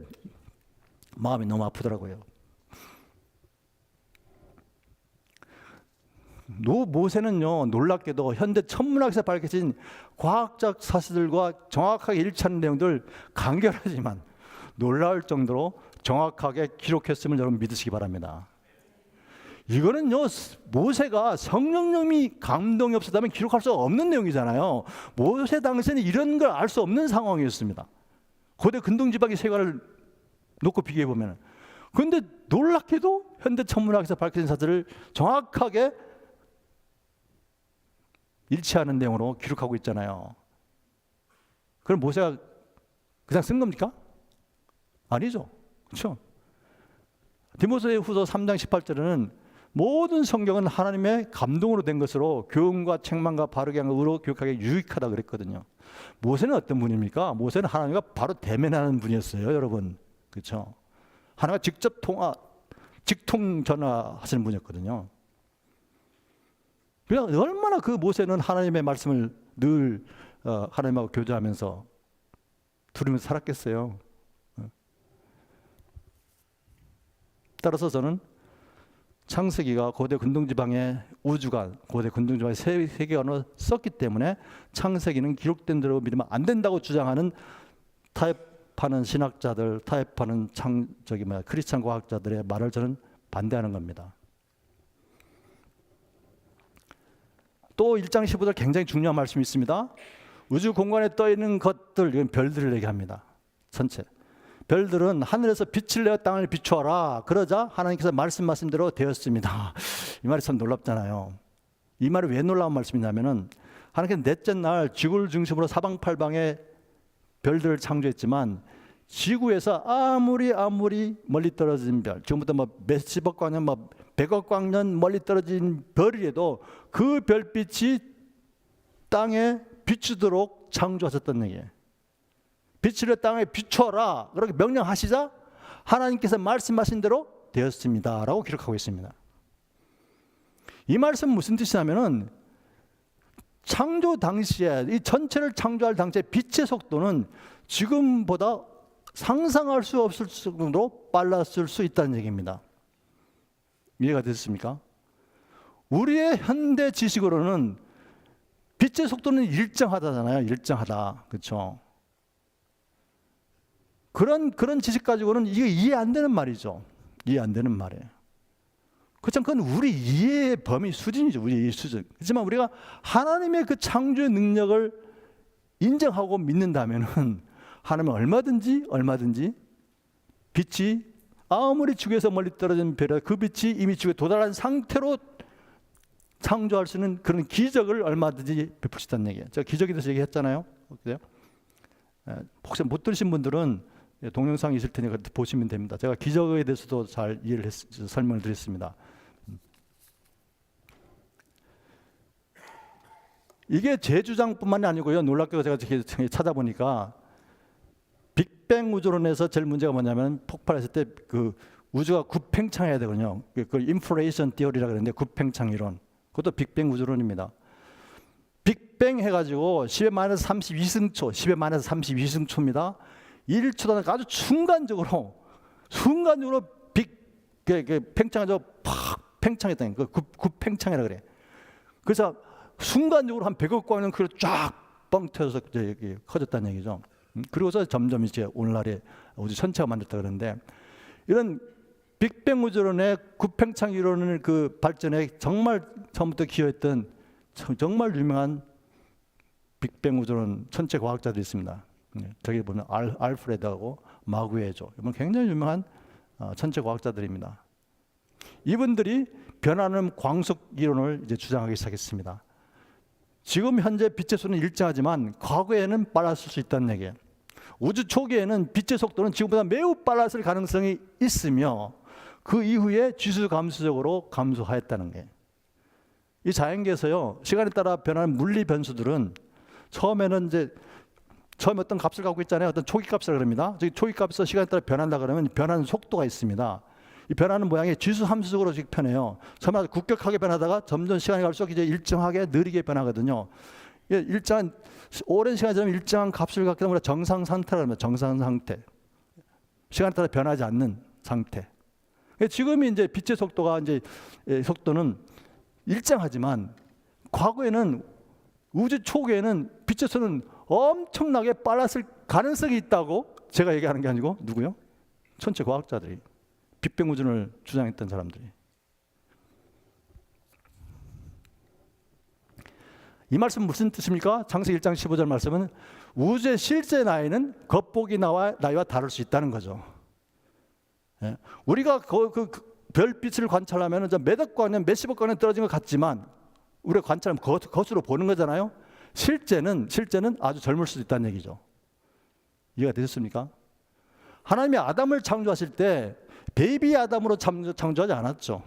A: 마음이 너무 아프더라고요. 모세는요, 놀랍게도 현대 천문학에서 밝혀진 과학적 사실들과 정확하게 일치하는 내용들 간결하지만 놀라울 정도로 정확하게 기록했음을 여러분 믿으시기 바랍니다. 이거는요, 모세가 성령님이 감동이 없었다면 기록할 수 없는 내용이잖아요. 모세 당시에는 이런 걸 알 수 없는 상황이었습니다. 고대 근동지방의 세관을 놓고 비교해 보면. 그런데 놀랍게도 현대 천문학에서 밝혀진 사실을 정확하게 일치하는 내용으로 기록하고 있잖아요. 그럼 모세가 그냥 쓴 겁니까? 아니죠. 그렇죠? 디모데후서 3장 18절에는 모든 성경은 하나님의 감동으로 된 것으로 교훈과 책망과 바르게 한 의로 교육하기에 유익하다 그랬거든요. 모세는 어떤 분입니까? 모세는 하나님과 바로 대면하는 분이었어요, 여러분. 그렇죠? 하나님과 직접 직통 전화하시는 분이었거든요. 그냥 얼마나 그 모세는 하나님의 말씀을 늘 하나님하고 교제하면서 들으면서 살았겠어요. 따라서 저는 창세기가 고대 근동지방의 우주관, 고대 근동지방의 세계관을 썼기 때문에 창세기는 기록된 대로 믿으면 안 된다고 주장하는 타협하는 신학자들, 타협하는 크리스찬 과학자들의 말을 저는 반대하는 겁니다. 또 1장 15절 굉장히 중요한 말씀이 있습니다. 우주 공간에 떠 있는 것들, 이건 별들을 얘기합니다. 전체. 별들은 하늘에서 빛을 내어 땅을 비추어라. 그러자 하나님께서 말씀하신 대로 되었습니다. 이 말이 참 놀랍잖아요. 이 말이 왜 놀라운 말씀이냐면은 하나님께서 넷째 날 지구를 중심으로 사방팔방에 별들을 창조했지만 지구에서 아무리 멀리 떨어진 별, 지금부터 뭐 몇십억 광년, 뭐 100억 광년 멀리 떨어진 별이라도 그 별빛이 땅에 비추도록 창조하셨다는 얘기예요. 빛을 땅에 비춰라 그렇게 명령하시자 하나님께서 말씀하신 대로 되었습니다 라고 기록하고 있습니다. 이 말씀은 무슨 뜻이냐면은 창조 당시에 이 전체를 창조할 당시에 빛의 속도는 지금보다 상상할 수 없을 정도로 빨랐을 수 있다는 얘기입니다. 이해가 됐습니까? 우리의 현대 지식으로는 빛의 속도는 일정하다잖아요. 일정하다. 그렇죠? 그런 지식 가지고는 이게 이해 안 되는 말이죠. 이해 안 되는 말이에요. 그렇지만 그건 우리 이해의 범위 수준이죠. 우리 이해 수준. 그렇지만 우리가 하나님의 그 창조의 능력을 인정하고 믿는다면은 하나님은 얼마든지 빛이 아무리 지구에서 멀리 떨어진 별에 그 빛이 이미 지구에 도달한 상태로 창조할 수 있는 그런 기적을 얼마든지 베푸시다는 얘기예요. 제가 기적에 대해서 얘기했잖아요. 그래요? 혹시 못 들으신 분들은 동영상이 있을 테니까 보시면 됩니다. 제가 기적에 대해서도 잘 설명을 드렸습니다. 이게 제 주장뿐만이 아니고요. 놀랍게도 제가 찾아보니까 빅뱅 우주론에서 제일 문제가 뭐냐면 폭발했을 때 그 우주가 굽팽창해야 되거든요. 그걸 인플레이션 티어리라 그러는데 굽팽창 이론. 그것도 빅뱅 우주론입니다. 빅뱅 해가지고 10의 마이너스 32승초, 10의 마이너스 32승초입니다. 1초 단위 아주 순간적으로 팽창하죠. 팍 팽창했다는 그 굽팽창이라 그래. 그래서 순간적으로 한 100억光年그걸 쫙뻥 터져서 이제 커졌다는 얘기죠. 그리고서 점점 이제 오늘날의 우주 전체가 만들었다 그러는데 이런 빅뱅 우주론의 굽팽창 이론을 그 발전에 정말 처음부터 기여했던 정말 유명한 빅뱅 우주론 천체 과학자들이 있습니다. 저기 보면 알프레드하고 마구에조 이분 굉장히 유명한 천체 과학자들입니다. 이분들이 변하는 광속 이론을 이제 주장하기 시작했습니다. 지금 현재 빛의 속도는 일정하지만 과거에는 빨랐을 수 있다는 얘기예요. 우주 초기에는 빛의 속도는 지금보다 매우 빨랐을 가능성이 있으며 그 이후에 지수 감소적으로 감소하였다는 거예요. 이 자연계에서요, 시간에 따라 변하는 물리 변수들은 처음에는 처음에 어떤 값을 갖고 있잖아요. 어떤 초기 값이라고 그럽니다. 초기 값에서 시간에 따라 변한다 그러면 변하는 속도가 있습니다. 이 변하는 모양이 지수 함수적으로 변해요. 처음에 급격하게 변하다가 점점 시간이 갈수록 이제 일정하게 느리게 변하거든요. 일정한 오랜 시간이 지나면 일정한 값을 갖게 되면 정상 상태라고 합니다. 정상 상태. 시간에 따라 변하지 않는 상태. 지금이 이제 빛의 속도가 속도는 일정하지만 과거에는 우주 초기에는 빛의 속도는 엄청나게 빨랐을 가능성이 있다고 제가 얘기하는 게 아니고 누구요? 천체 과학자들이 빅뱅 우주론을 주장했던 사람들이. 이 말씀은 무슨 뜻입니까? 창세기 1장 15절 말씀은 우주의 실제 나이는 겉보기 나이와 다를 수 있다는 거죠. 예. 우리가 그 별빛을 관찰하면 몇억 광년, 몇십억 광년 떨어진 것 같지만 우리가 관찰하면 겉으로 보는 거잖아요. 실제는 아주 젊을 수도 있다는 얘기죠. 이해가 되셨습니까? 하나님이 아담을 창조하실 때 베이비 아담으로 창조하지 않았죠.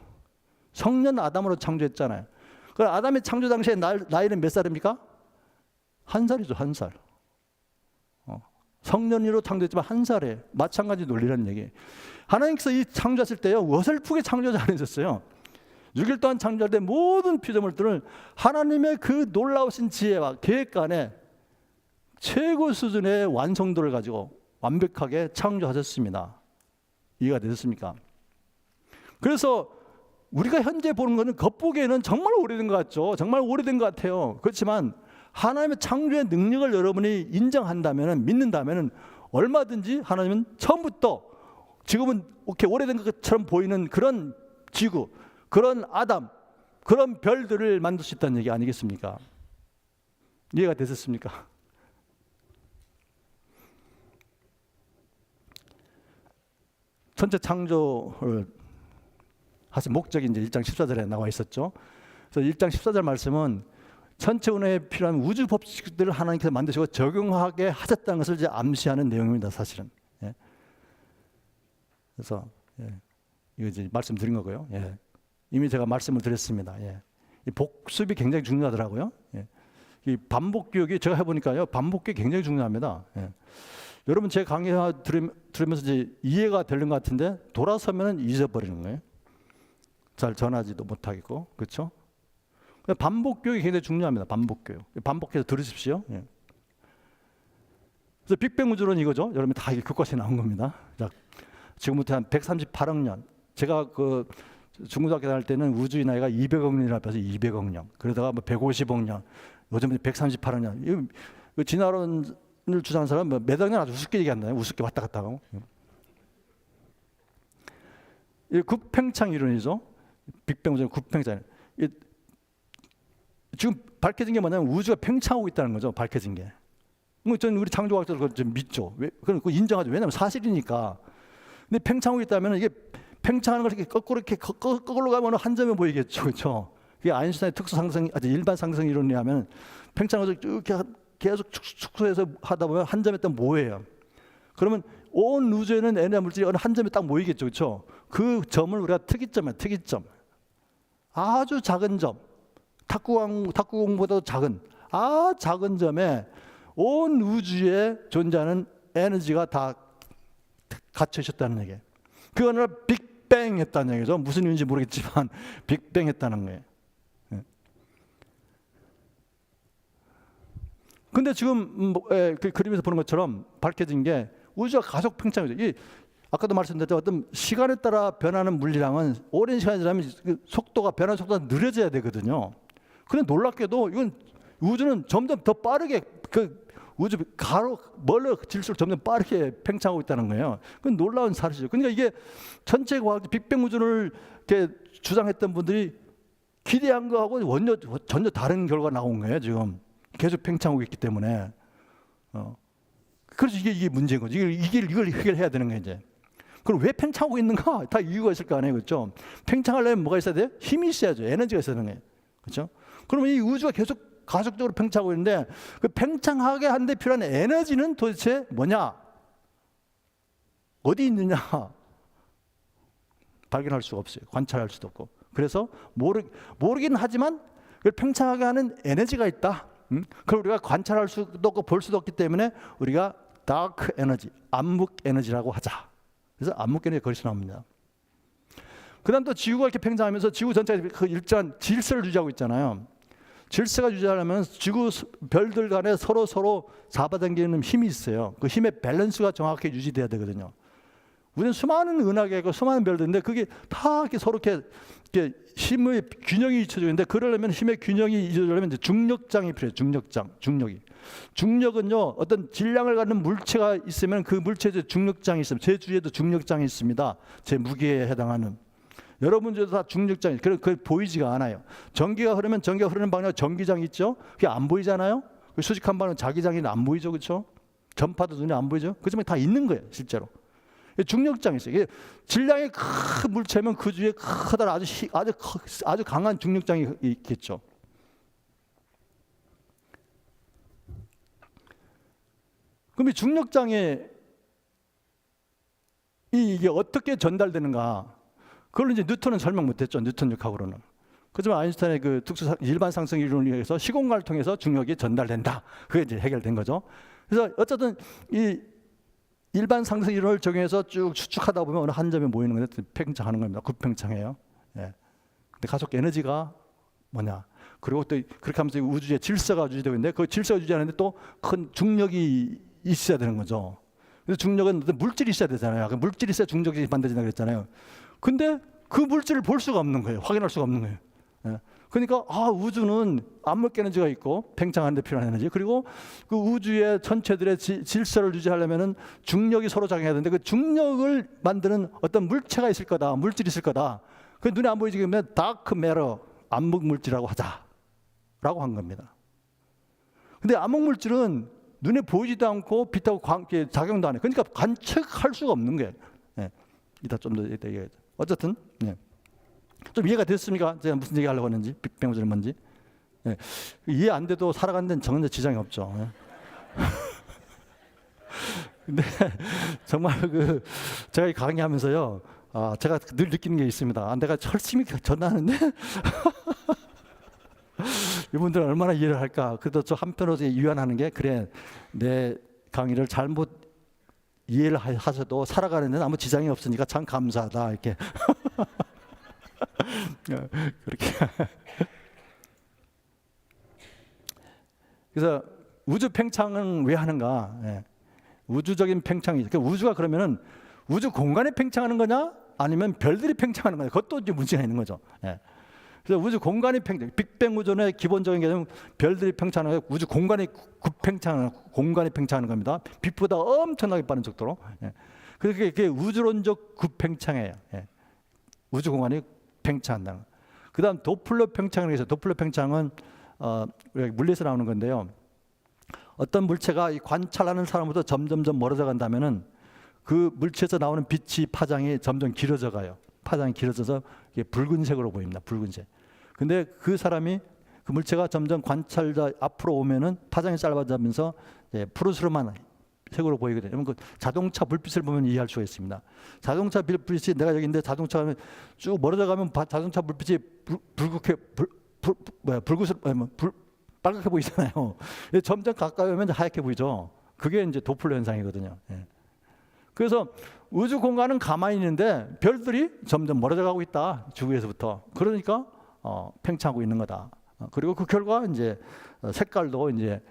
A: 성년 아담으로 창조했잖아요. 그 아담의 창조 당시에 나이는 몇 살입니까? 1살이죠, 1살. 성년이로 창조했지만 1살에 마찬가지 논리라는 얘기예요. 하나님께서 이 창조하실 때요, 어설프게 창조하지 않으셨어요. 6일 동안 창조할 때 모든 피조물들을 하나님의 그 놀라우신 지혜와 계획 안에 최고 수준의 완성도를 가지고 완벽하게 창조하셨습니다. 이해가 되셨습니까? 그래서 우리가 현재 보는 것은 겉보기에는 정말 오래된 것 같죠. 정말 오래된 것 같아요. 그렇지만 하나님의 창조의 능력을 여러분이 인정한다면, 믿는다면 얼마든지 하나님은 처음부터 지금은 이렇게 오래된 것처럼 보이는 그런 지구, 그런 아담, 그런 별들을 만들 수 있다는 얘기 아니겠습니까? 이해가 되셨습니까? 천체 창조를 하신 목적이 이제 1장 14절에 나와 있었죠. 그래서 1장 14절 말씀은 천체 운행에 필요한 우주 법칙들을 하나님께서 만드시고 적용하게 하셨다는 것을 이제 암시하는 내용입니다, 사실은. 예. 그래서 이거 이제 말씀드린 거고요. 예. 이미 제가 말씀을 드렸습니다. 예. 이 복습이 굉장히 중요하더라고요. 예. 이 반복 교육이 제가 해보니까요, 반복 교육이 굉장히 중요합니다. 예. 여러분 제 강의 들으면서 이제 이해가 되는 것 같은데 돌아서면은 잊어버리는 거예요. 잘 전하지도 못하겠고, 그렇죠? 반복 교육이 굉장히 중요합니다. 반복 교육. 반복해서 들으십시오. 예. 그래서 빅뱅 우주론 이거죠. 여러분 다 이게 교과서에 나온 겁니다. 자, 지금부터 한 138억 년. 제가 그 중고등학교 다닐 때는 우주의 나이가 200억 년이라 해서 200억 년. 그러다가 뭐 150억 년. 요즘은 138억 년. 이 진화론을 주장하는 사람은 뭐 몇 억 년 아주 우습게 얘기한다요. 우습게 왔다 갔다 하고. 이 국팽창 이론이죠. 빅뱅 우주론 국팽창. 지금 밝혀진 게 뭐냐면 우주가 팽창하고 있다는 거죠. 밝혀진 게. 저는 우리 창조과학자들 그걸 좀 믿죠. 그건 인정하죠. 왜냐하면 사실이니까. 근데 팽창하고 있다면 이게 팽창하는 걸 이렇게 거꾸로 가면 한 점에 보이겠죠, 그렇죠? 그게 아인슈타인의 특수 상승, 아주 일반 상승 이론이 하면 팽창을 이렇게 계속 축소해서 하다 보면 한 점에 딱 모여요. 그러면 온 우주에는 에너지 물질이 어느 한 점에 딱 모이겠죠, 그렇죠? 그 점을 우리가 특이점이야, 특이점. 아주 작은 점, 탁구공보다도 작은, 작은 점에 온 우주에 존재하는 에너지가 다 갇혀 있었다는 얘기예요. 그거는 빅뱅 했다는 얘기죠. 무슨 의미인지 모르겠지만 빅뱅 했다는 거예요. 근데 지금 그 그림에서 보는 것처럼 밝혀진 게 우주가 가속 팽창이죠. 아까도 말씀드렸죠. 어떤 시간에 따라 변하는 물리량은 오랜 시간이 지나면 그 속도가 변하는 속도가 느려져야 되거든요. 그런데 놀랍게도 이건 우주는 점점 더 빠르게 우주 멀어질수록 점점 빠르게 팽창하고 있다는 거예요. 그건 놀라운 사실이죠. 그러니까 이게 전체 과학 빅뱅 우주를 이렇게 주장했던 분들이 기대한 거하고 전혀 다른 결과가 나온 거예요. 지금 계속 팽창하고 있기 때문에. 그래서 이게 문제인 거죠. 이걸 해결해야 되는 거예요. 이제. 그럼 왜 팽창하고 있는가? 다 이유가 있을 거 아니에요, 그렇죠? 팽창하려면 뭐가 있어야 돼요? 힘이 있어야죠. 에너지가 있어야 되는 거예요, 그렇죠? 그러면 이 우주가 계속 가속적으로 팽창하고 있는데 그 팽창하게 하는데 필요한 에너지는 도대체 뭐냐? 어디 있느냐? 발견할 수가 없어요. 관찰할 수도 없고. 그래서 모르긴 하지만 그걸 팽창하게 하는 에너지가 있다. 그걸 우리가 관찰할 수도 없고 볼 수도 없기 때문에 우리가 다크 에너지, 암흑 에너지라고 하자. 그래서 암흑 에너지가 거기서 나옵니다. 그 다음 또 지구가 이렇게 팽창하면서 지구 전체가 그 일정한 질서를 유지하고 있잖아요. 질서가 유지하려면 지구 별들 간에 서로 잡아당기는 힘이 있어요. 그 힘의 밸런스가 정확하게 유지돼야 되거든요. 우리는 수많은 은하계가 있고 수많은 별들인데 그게 다 이렇게 서로 이렇게 힘의 균형이 잊혀져 있는데 그러려면 힘의 균형이 잊혀지려면 이제 중력장이 필요해요. 중력이. 중력은요 어떤 질량을 갖는 물체가 있으면 그 물체에 중력장이 있습니다. 제 주위에도 중력장이 있습니다. 제 무게에 해당하는. 여러분 주에도 다 중력장이 그게 보이지가 않아요. 전기가 흐르면 전기가 흐르는 방향에 전기장이 있죠. 그게 안 보이잖아요. 수직한 방향은 자기장이 안 보이죠, 그렇죠? 전파도 눈에 안 보이죠. 그렇지만 다 있는 거예요, 실제로. 중력장이 있어요. 이게 질량이 큰 물체면 그 주위에 커다란 아주 강한 중력장이 있겠죠. 그럼 이 중력장에 이게 어떻게 전달되는가? 그걸 이제 뉴턴은 설명 못했죠. 뉴턴 역학으로는. 그렇지만 아인슈타인의 그 일반 상승 이론에 의해서 시공간을 통해서 중력이 전달된다. 그게 이제 해결된 거죠. 그래서 어쨌든 이 일반 상승 이론을 적용해서 쭉 추측하다 보면 어느 한 점에 모이는 건데 팽창하는 겁니다. 굿팽창해요. 예. 근데 가속 에너지가 뭐냐? 그리고 또 그렇게 하면서 우주의 질서가 유지되고 있는데 그 질서가 유지하는데 또 큰 중력이 있어야 되는 거죠. 그래서 중력은 어떤 물질이 있어야 되잖아요. 그 물질이 있어야 중력이 만들어진다 그랬잖아요. 근데 그 물질을 볼 수가 없는 거예요. 확인할 수가 없는 거예요. 예. 그러니까 우주는 암흑 에너지가 있고 팽창하는 데 필요한 에너지 그리고 그 우주의 전체들의 질서를 유지하려면은 중력이 서로 작용해야 되는데 그 중력을 만드는 어떤 물체가 있을 거다. 물질이 있을 거다. 그 눈에 안 보이지 그러면 다크 매러 암흑 물질이라고 하자라고 한 겁니다. 근데 암흑 물질은 눈에 보이지도 않고 빛하고 작용도 안 해. 그러니까 관측할 수가 없는 거예요. 예. 이따 좀 더 얘기하죠. 어쨌든 예. 좀 이해가 됐습니까? 제가 무슨 얘기 하려고 했는지 빅뱅 우주는 뭔지. 예. 이해 안 돼도 살아가는 데는 전혀 지장이 없죠. 예. 근데 정말 제가 강의하면서요, 제가 늘 느끼는 게 있습니다. 내가 열심히 전하는데 이분들은 얼마나 이해를 할까. 그래도 저 한편으로 유연하는 게 그래 내 강의를 잘못 이해를 하셔도 살아가는 데는 아무 지장이 없으니까 참 감사하다 이렇게 그렇게. 그래서 우주 팽창은 왜 하는가? 예. 우주적인 팽창이. 그러니까 우주가 그러면은 우주 공간에 팽창하는 거냐? 아니면 별들이 팽창하는 거냐? 그것도 이제 문제가 있는 거죠. 예. 그래서 우주 공간이 팽창, 빅뱅 우주의 기본적인 개념은 별들이 팽창하는 거, 우주 공간이 팽창하는, 공간이 팽창하는 겁니다. 빛보다 엄청나게 빠른 속도로. 예. 그래서 그게 우주론적 급팽창이에요. 예. 우주 공간이 팽창한다는 거. 그다음 도플러 팽창이라고 해서, 도플러 팽창은 물리에서 나오는 건데요. 어떤 물체가 관찰하는 사람보다 점점점 멀어져 간다면은 그 물체에서 나오는 빛이 파장이 점점 길어져 가요. 파장이 길어져서 이게 붉은색으로 보입니다. 붉은색. 근데 그 사람이 그 물체가 점점 관찰자 앞으로 오면은 파장이 짧아지면서 푸르스름한 색으로 보이거든요. 그러면 그 자동차 불빛을 보면 이해할 수가 있습니다. 자동차 불빛이 내가 여기 있는데 자동차가 쭉 멀어져 가면 자동차 불빛이 빨갛게 보이잖아요. 점점 가까이 오면 하얗게 보이죠. 그게 이제 도플러 현상이거든요. 예. 그래서 우주 공간은 가만히 있는데 별들이 점점 멀어져 가고 있다. 지구에서부터. 그러니까 팽창하고 있는 거다. 그리고 그 결과 이제 색깔도 이제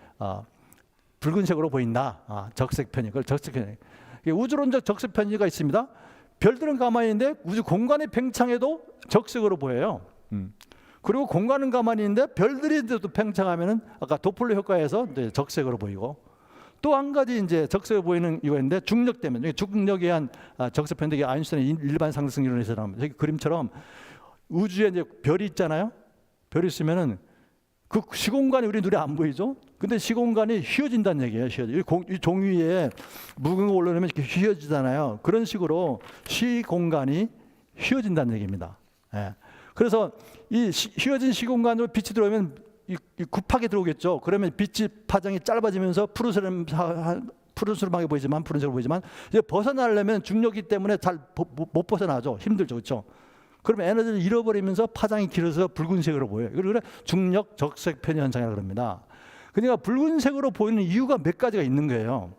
A: 붉은색으로 보인다. 적색 편이. 그걸 적색 편이. 우주론적 적색 편이가 있습니다. 별들은 가만히 있는데 우주 공간의 팽창에도 적색으로 보여요. 그리고 공간은 가만히 있는데 별들이 또 팽창하면은 아까 도플러 효과에서 이제 적색으로 보이고, 또 한 가지 이제 적색으로 보이는 이유가 있는데 중력 때문에. 중력에 의한 적색 편인데 이게 아인슈타인의 일반 상승 이론에서 나옵니다. 그림처럼 우주에 이제 별이 있잖아요. 별이 있으면은 그 시공간이 우리 눈에 안 보이죠. 근데 시공간이 휘어진다는 얘기예요. 이 종이 위에 묵은 거 올라오면 이렇게 휘어지잖아요. 그런 식으로 시공간이 휘어진다는 얘기입니다. 예. 그래서 이 휘어진 시공간으로 빛이 들어오면 이 굽하게 들어오겠죠. 그러면 빛이 파장이 짧아지면서 푸르스름하게 보이지만, 푸른색으로 보이지만 이제 벗어나려면 중력이 때문에 잘 못 벗어나죠. 힘들죠, 그렇죠? 그러면 에너지를 잃어버리면서 파장이 길어서 붉은색으로 보여요. 그래 중력 적색 편의 현상이라고 합니다. 그러니까 붉은색으로 보이는 이유가 몇 가지가 있는 거예요.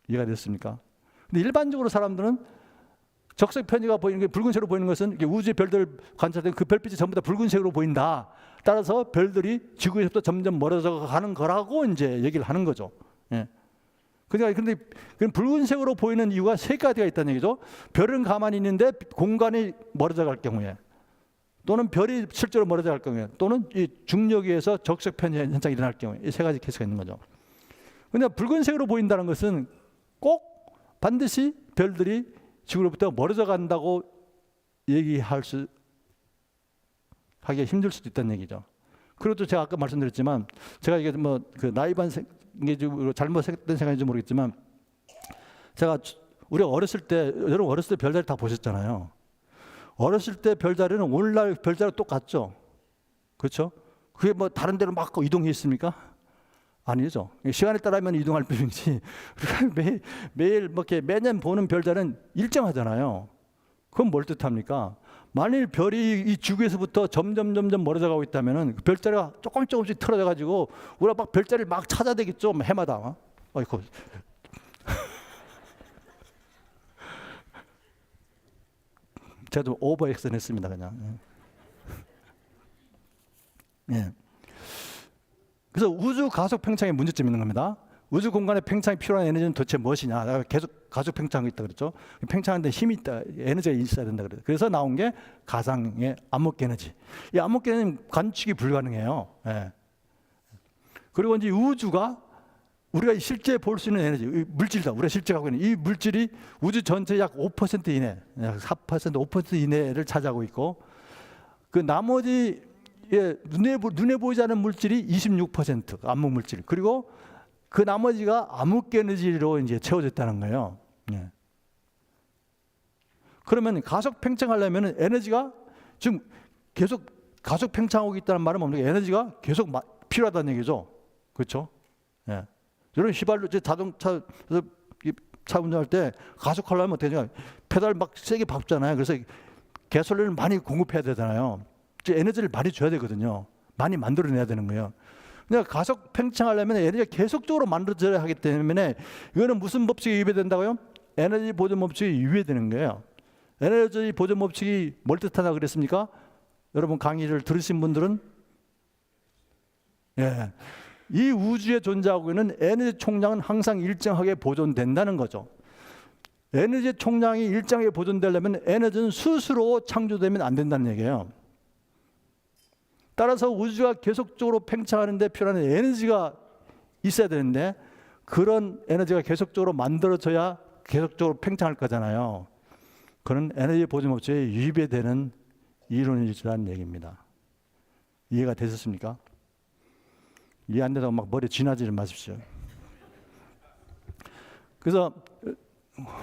A: 이해가 됐습니까? 근데 일반적으로 사람들은 적색 편의가 보이는 게, 붉은색으로 보이는 것은 우주의 별들 관찰된 그 별빛이 전부 다 붉은색으로 보인다. 따라서 별들이 지구에서부터 점점 멀어져 가는 거라고 이제 얘기를 하는 거죠. 예. 그러니까 근데 붉은색으로 보이는 이유가 세 가지가 있다는 얘기죠. 별은 가만히 있는데 공간이 멀어져 갈 경우에, 또는 별이 실제로 멀어져 갈 경우에, 또는 이 중력에 의해서 적색 편의 현상이 일어날 경우에, 이 세 가지 케이스가 있는 거죠. 그런데 붉은색으로 보인다는 것은 꼭 반드시 별들이 지구로부터 멀어져 간다고 하기가 힘들 수도 있다는 얘기죠. 그리고 또 제가 아까 말씀드렸지만, 제가 이게 뭐 그 나이반 생각으로 잘못된 생각인지 모르겠지만, 제가 우리가 어렸을 때, 여러분 어렸을 때 별자리 다 보셨잖아요. 어렸을 때 별자리는 오늘날 별자리 똑같죠. 그렇죠? 그게 뭐 다른 데로 막 이동했습니까? 아니죠. 시간에 따라면 이동할 뿐이지 우리가 매일 뭐 이렇게 매년 보는 별자리는 일정하잖아요. 그건 뭘 뜻합니까? 만일 별이 이 지구에서부터 점점 멀어져 가고 있다면은 그 별자리가 조금씩 틀어져 가지고 우리가 막 별자리를 막 찾아대겠죠. 해마다. 어이구. 제가 좀 오버 액션했습니다, 그냥. 예. 그래서 우주 가속 팽창의 문제점이 있는 겁니다. 우주 공간의 팽창이 필요한 에너지는 도대체 무엇이냐? 계속 가속 팽창하고 있다 그랬죠. 팽창하는데 힘이 있다, 에너지가 있어야 된다 그랬죠. 그래서 나온 게 가상의 암흑 에너지. 이 암흑 에너지는 관측이 불가능해요. 예. 그리고 이제 우주가 우리가 실제 볼 수 있는 에너지, 물질이다. 우리가 실제 갖고 있는 이 물질이 우주 전체 약 5% 이내, 약 4%, 5% 이내를 차지하고 있고, 그 나머지 눈에 보이지 않는 물질이 26% 암흑 물질. 그리고 그 나머지가 암흑 에너지로 이제 채워졌다는 거예요. 예. 그러면 가속 팽창하려면 에너지가 지금 계속 가속 팽창하고 있다는 말은 뭡니까? 에너지가 계속 필요하다는 얘기죠. 그렇죠? 예. 여러분 휘발유 자동차 차 운전할 때 가속하려면 어떻게 되냐? 페달 막 세게 밟잖아요. 그래서 가솔린을 많이 공급해야 되잖아요. 에너지를 많이 줘야 되거든요. 많이 만들어내야 되는 거예요. 그냥 가속 팽창하려면 에너지가 계속적으로 만들어져야 하기 때문에 이거는 무슨 법칙이 위배된다고요? 에너지 보존 법칙이 위배되는 거예요. 에너지 보존 법칙이 뭘 뜻하다 그랬습니까? 여러분 강의를 들으신 분들은 이 우주에 존재하고 있는 에너지 총량은 항상 일정하게 보존된다는 거죠. 에너지 총량이 일정하게 보존되려면 에너지는 스스로 창조되면 안 된다는 얘기예요. 따라서 우주가 계속적으로 팽창하는 데 필요한 에너지가 있어야 되는데 그런 에너지가 계속적으로 만들어져야 계속적으로 팽창할 거잖아요. 그런 에너지 보존 법칙에 위배되는 이론이라는 얘기입니다. 이해가 되셨습니까? 이해 안 되다고 막 머리에 쥐나지를 마십시오. 그래서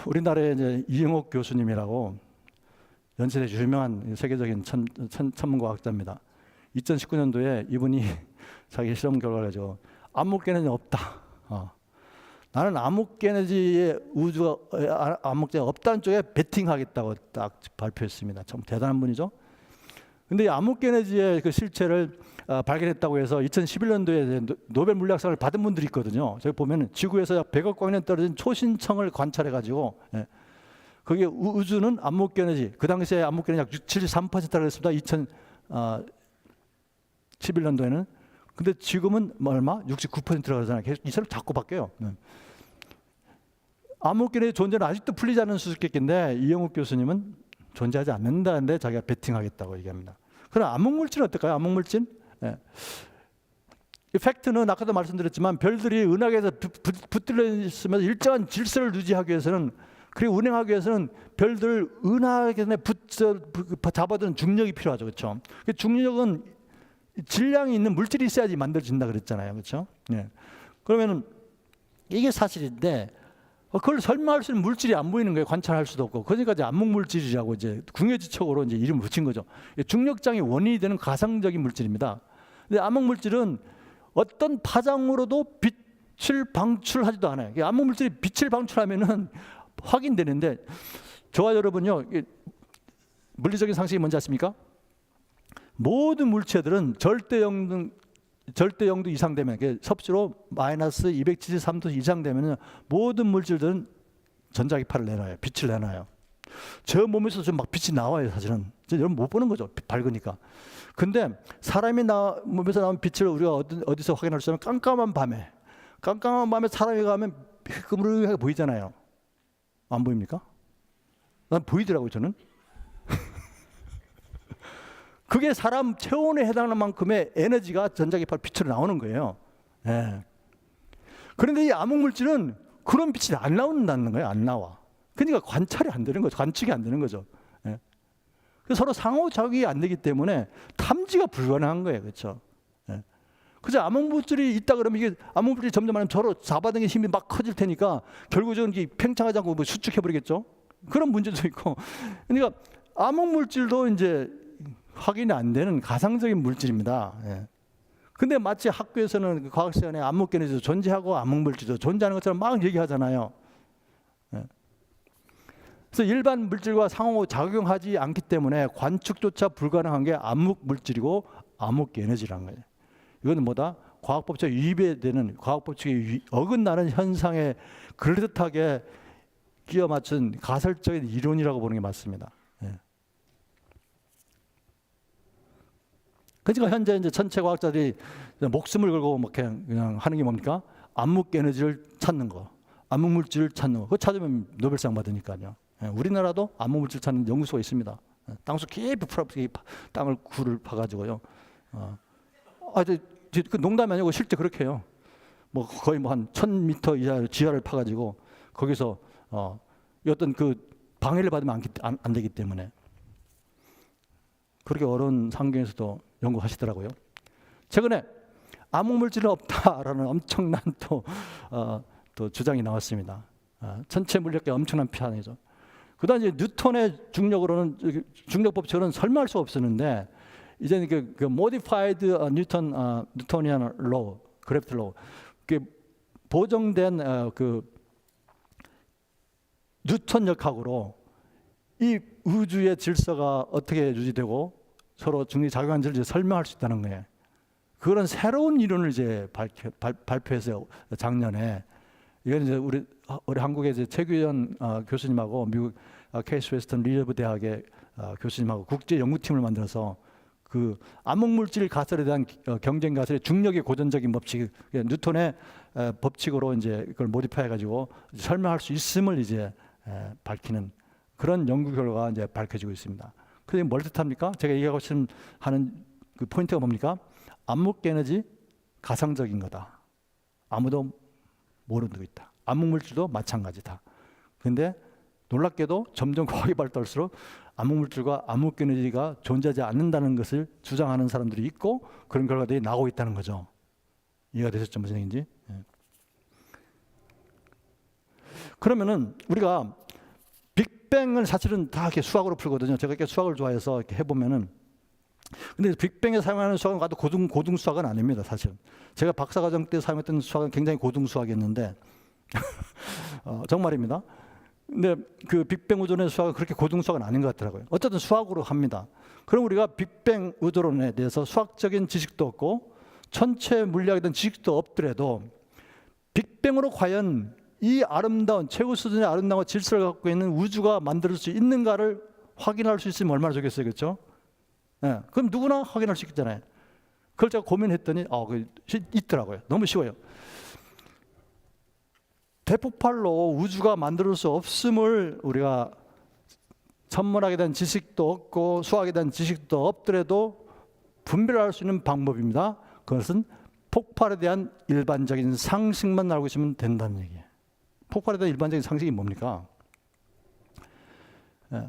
A: 우리나라에 이제 이영옥 교수님이라고 연세대 유명한 세계적인 천문과학자입니다. 2019년도에 이분이 자기 실험 결과를 가지고 암흑에너지 없다. 나는 암흑에너지의 우주가 암흑에너지가 없다는 쪽에 베팅하겠다고 딱 발표했습니다. 참 대단한 분이죠. 근데 이 암흑에너지의 그 실체를 발견했다고 해서 2011년도에 노벨 물리학상을 받은 분들이 있거든요. 저기 보면 지구에서 약 100억 광년 떨어진 초신청을 관찰해가지고 거기에 우주는 암흑에너지, 그 당시에 암흑에너지 약 73%라고 했습니다. 2011년도에는. 근데 지금은 얼마? 69%라고 하잖아요. 계속 이 사람 자꾸 바뀌어요. 암흑에너지 존재는 아직도 풀리지 않은 수수께끼인데 이영욱 교수님은 존재하지 않는다는데 자기가 베팅하겠다고 얘기합니다. 그럼 암흑물질은 어떨까요? 암흑물질? 이 팩트는 아까도 말씀드렸지만 별들이 은하계에서 붙들려 있으면서 일정한 질서를 유지하기 위해서는, 그리고 운행하기 위해서는 별들 은하계에 잡아두는 중력이 필요하죠. 그렇죠? 중력은 질량이 있는 물질이 있어야지 만들어진다 그랬잖아요. 그렇죠? 그러면 이게 사실인데 그걸 설명할 수 있는 물질이 안 보이는 거예요. 관찰할 수도 없고. 그러니까 이제 암흑물질이라고 이제 궁예지척으로 이제 이름을 붙인 거죠. 중력장의 원인이 되는 가상적인 물질입니다. 근데 암흑물질은 어떤 파장으로도 빛을 방출하지도 않아요. 암흑물질이 빛을 방출하면은 확인되는데, 저와 여러분요, 물리적인 상식이 뭔지 아십니까? 모든 물체들은 절대영도 이상 되면, 섭씨로 마이너스 273도 이상 되면 모든 물질들은 전자기파를 내놔요. 빛을 내놔요. 저 몸에서 좀 막 빛이 나와요. 사실은 여러분 못 보는 거죠. 밝으니까. 근데 사람이 몸에서 나온 빛을 우리가 어디서 확인할 수 있냐면 깜깜한 밤에 사람이 가면 흐물흐물하게 보이잖아요. 안 보입니까? 난 보이더라고요. 저는. 그게 사람 체온에 해당하는 만큼의 에너지가 전자기파 빛으로 나오는 거예요. 그런데 이 암흑물질은 그런 빛이 안 나온다는 거예요. 안 나와. 그러니까 관찰이 안 되는 거죠. 관측이 안 되는 거죠. 그래서 서로 상호작용이 안 되기 때문에 탐지가 불가능한 거예요. 그렇죠? 그래서 암흑물질이 있다 그러면 이게 암흑물질이 점점 하면 서로 잡아당기는 힘이 막 커질 테니까 결국은 이게 팽창하지 않고 뭐 수축해버리겠죠. 그런 문제도 있고. 그러니까 암흑물질도 이제 확인이 안 되는 가상적인 물질입니다. 근데 마치 학교에서는 과학 시간에 암흑에너지도 존재하고 암흑물질도 존재하는 것처럼 막 얘기하잖아요. 그래서 일반 물질과 상호 작용하지 않기 때문에 관측조차 불가능한 게 암흑물질이고 암흑에너지라는 거예요. 이건 뭐다? 과학법칙에 위배되는, 과학법칙에 어긋나는 현상에 그럴듯하게 끼워 맞춘 가설적인 이론이라고 보는 게 맞습니다. 그러니까 현재 이제 전체 과학자들이 목숨을 걸고 막 그냥 하는 게 뭡니까? 암흑에너지를 찾는 거, 암흑물질을 찾는 거. 그거 찾으면 노벨상 받으니까요. 우리나라도 암흑물질 찾는 연구소가 있습니다. 땅속 깊이 땅을 굴을 파가지고요. 그 농담이 아니고 실제 그렇게 해요. 뭐 거의 뭐 한 1000m 이하 지하를 파가지고 거기서 어떤 그 방해를 받으면 안 되기 때문에 그렇게 어려운 환경에서도 연구하시더라고요. 최근에 암흑물질은 없다라는 엄청난 또 주장이 나왔습니다. 전체 물리학계 엄청난 피아니죠. 그다음 이제 뉴턴의 중력으로는 중력 법칙으로는 설명할 수 없었는데 이제는 그 modified Newtonian law, gravity law, 그 보정된 그 뉴턴력학으로 이 우주의 질서가 어떻게 유지되고 서로 중력이 작용하는지를 설명할 수 있다는 거예요. 그런 새로운 이론을 이제 발표했어요. 작년에. 이건 이제 우리 한국의 이제 최규현 교수님하고 미국 케이스 웨스턴 리저브 대학의 교수님하고 국제 연구팀을 만들어서 그 암흑물질 가설에 대한 경쟁 가설의 중력의 고전적인 법칙, 뉴턴의 법칙으로 이제 그걸 모디파해 가지고 설명할 수 있음을 이제 밝히는 그런 연구 결과가 이제 밝혀지고 있습니다. 그게 뭘 뜻합니까? 제가 얘기하고 싶은 하는 그 포인트가 뭡니까? 암흑 에너지 가상적인 거다. 아무도 모르는 거 있다. 암흑물질도 마찬가지다. 그런데 놀랍게도 점점 과학이 발달할수록 암흑물질과 암흑에너지가 존재하지 않는다는 것을 주장하는 사람들이 있고 그런 결과들이 나오고 있다는 거죠. 이해가 되셨죠? 무슨 얘기인지? 예. 그러면은 우리가 빅뱅을 사실은 다 이렇게 수학으로 풀거든요. 제가 이렇게 수학을 좋아해서 이렇게 해보면은, 근데 빅뱅에 사용하는 수학은 아주 고등 수학은 아닙니다. 사실 제가 박사과정 때 사용했던 수학은 굉장히 고등 수학이었는데 정말입니다. 근데 그 빅뱅 우주론의 수학은 그렇게 고등 수학은 아닌 것 같더라고요. 어쨌든 수학으로 합니다. 그럼 우리가 빅뱅 우주론에 대해서 수학적인 지식도 없고 천체 물리학에 대한 지식도 없더라도 빅뱅으로 과연 이 아름다운 최고 수준의 아름다운 질서를 갖고 있는 우주가 만들 수 있는가를 확인할 수 있으면 얼마나 좋겠어요, 그렇죠? 네, 그럼 누구나 확인할 수 있잖아요. 그걸 제가 고민했더니 있더라고요. 너무 쉬워요. 대폭발로 우주가 만들 수 없음을 우리가 천문학에 대한 지식도 없고 수학에 대한 지식도 없더라도 분별할 수 있는 방법입니다. 그것은 폭발에 대한 일반적인 상식만 알고 있으면 된다는 얘기예요. 폭발에 대한 일반적인 상식이 뭡니까? 예.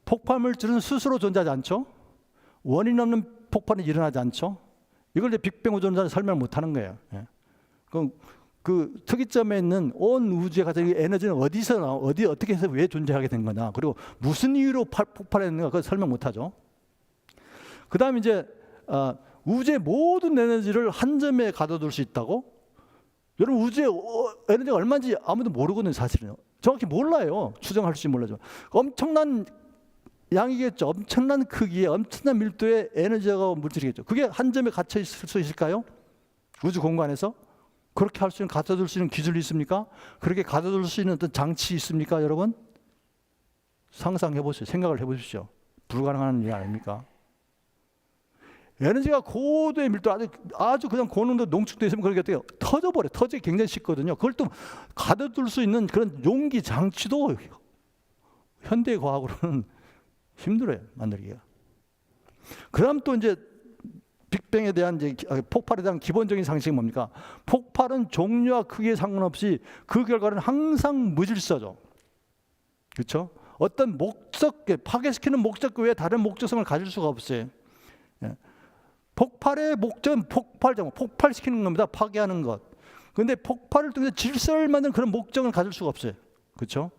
A: 폭발 물질은 스스로 존재하지 않죠. 원인 없는 폭발이 일어나지 않죠. 이걸 이제 빅뱅 우주론자는 설명 못하는 거예요. 예. 그 특이점에 있는 온 우주의 가장 에너지는 어디서 나와, 어떻게 해서 왜 존재하게 된 거냐, 그리고 무슨 이유로 폭발했는가, 그걸 설명 못하죠. 그 다음 이제 우주의 모든 에너지를 한 점에 가둬둘 수 있다고? 여러분 우주의 에너지가 얼마인지 아무도 모르거든요. 사실은 정확히 몰라요. 추정할 수 몰라죠. 엄청난 양이겠죠. 엄청난 크기에 엄청난 밀도의 에너지가 물질이겠죠. 그게 한 점에 갇혀 있을 수 있을까요? 우주 공간에서? 그렇게 할 수 있는, 가둬둘 수 있는 기술이 있습니까? 그렇게 가둬둘 수 있는 어떤 장치 있습니까, 여러분? 상상해 보세요. 생각을 해 보십시오. 불가능한 일 아닙니까? 에너지가 고도의 밀도, 아주 그냥 고농도 농축되어 있으면 그렇게 어때요? 터져버려. 터지기 굉장히 쉽거든요. 그걸 또 가둬둘 수 있는 그런 용기 장치도 현대 과학으로는 힘들어요, 만들기가. 그다음 또 이제 빅뱅에 대한 이제 폭발에 대한 기본적인 상식이 뭡니까? 폭발은 종류와 크기에 상관없이 그 결과는 항상 무질서죠. 그렇죠? 어떤 목적, 파괴시키는 목적 외에 다른 목적성을 가질 수가 없어요. 예. 폭발의 목적은 폭발시키는 겁니다. 파괴하는 것. 그런데 폭발을 통해서 질서를 만드는 그런 목적을 가질 수가 없어요. 그렇죠?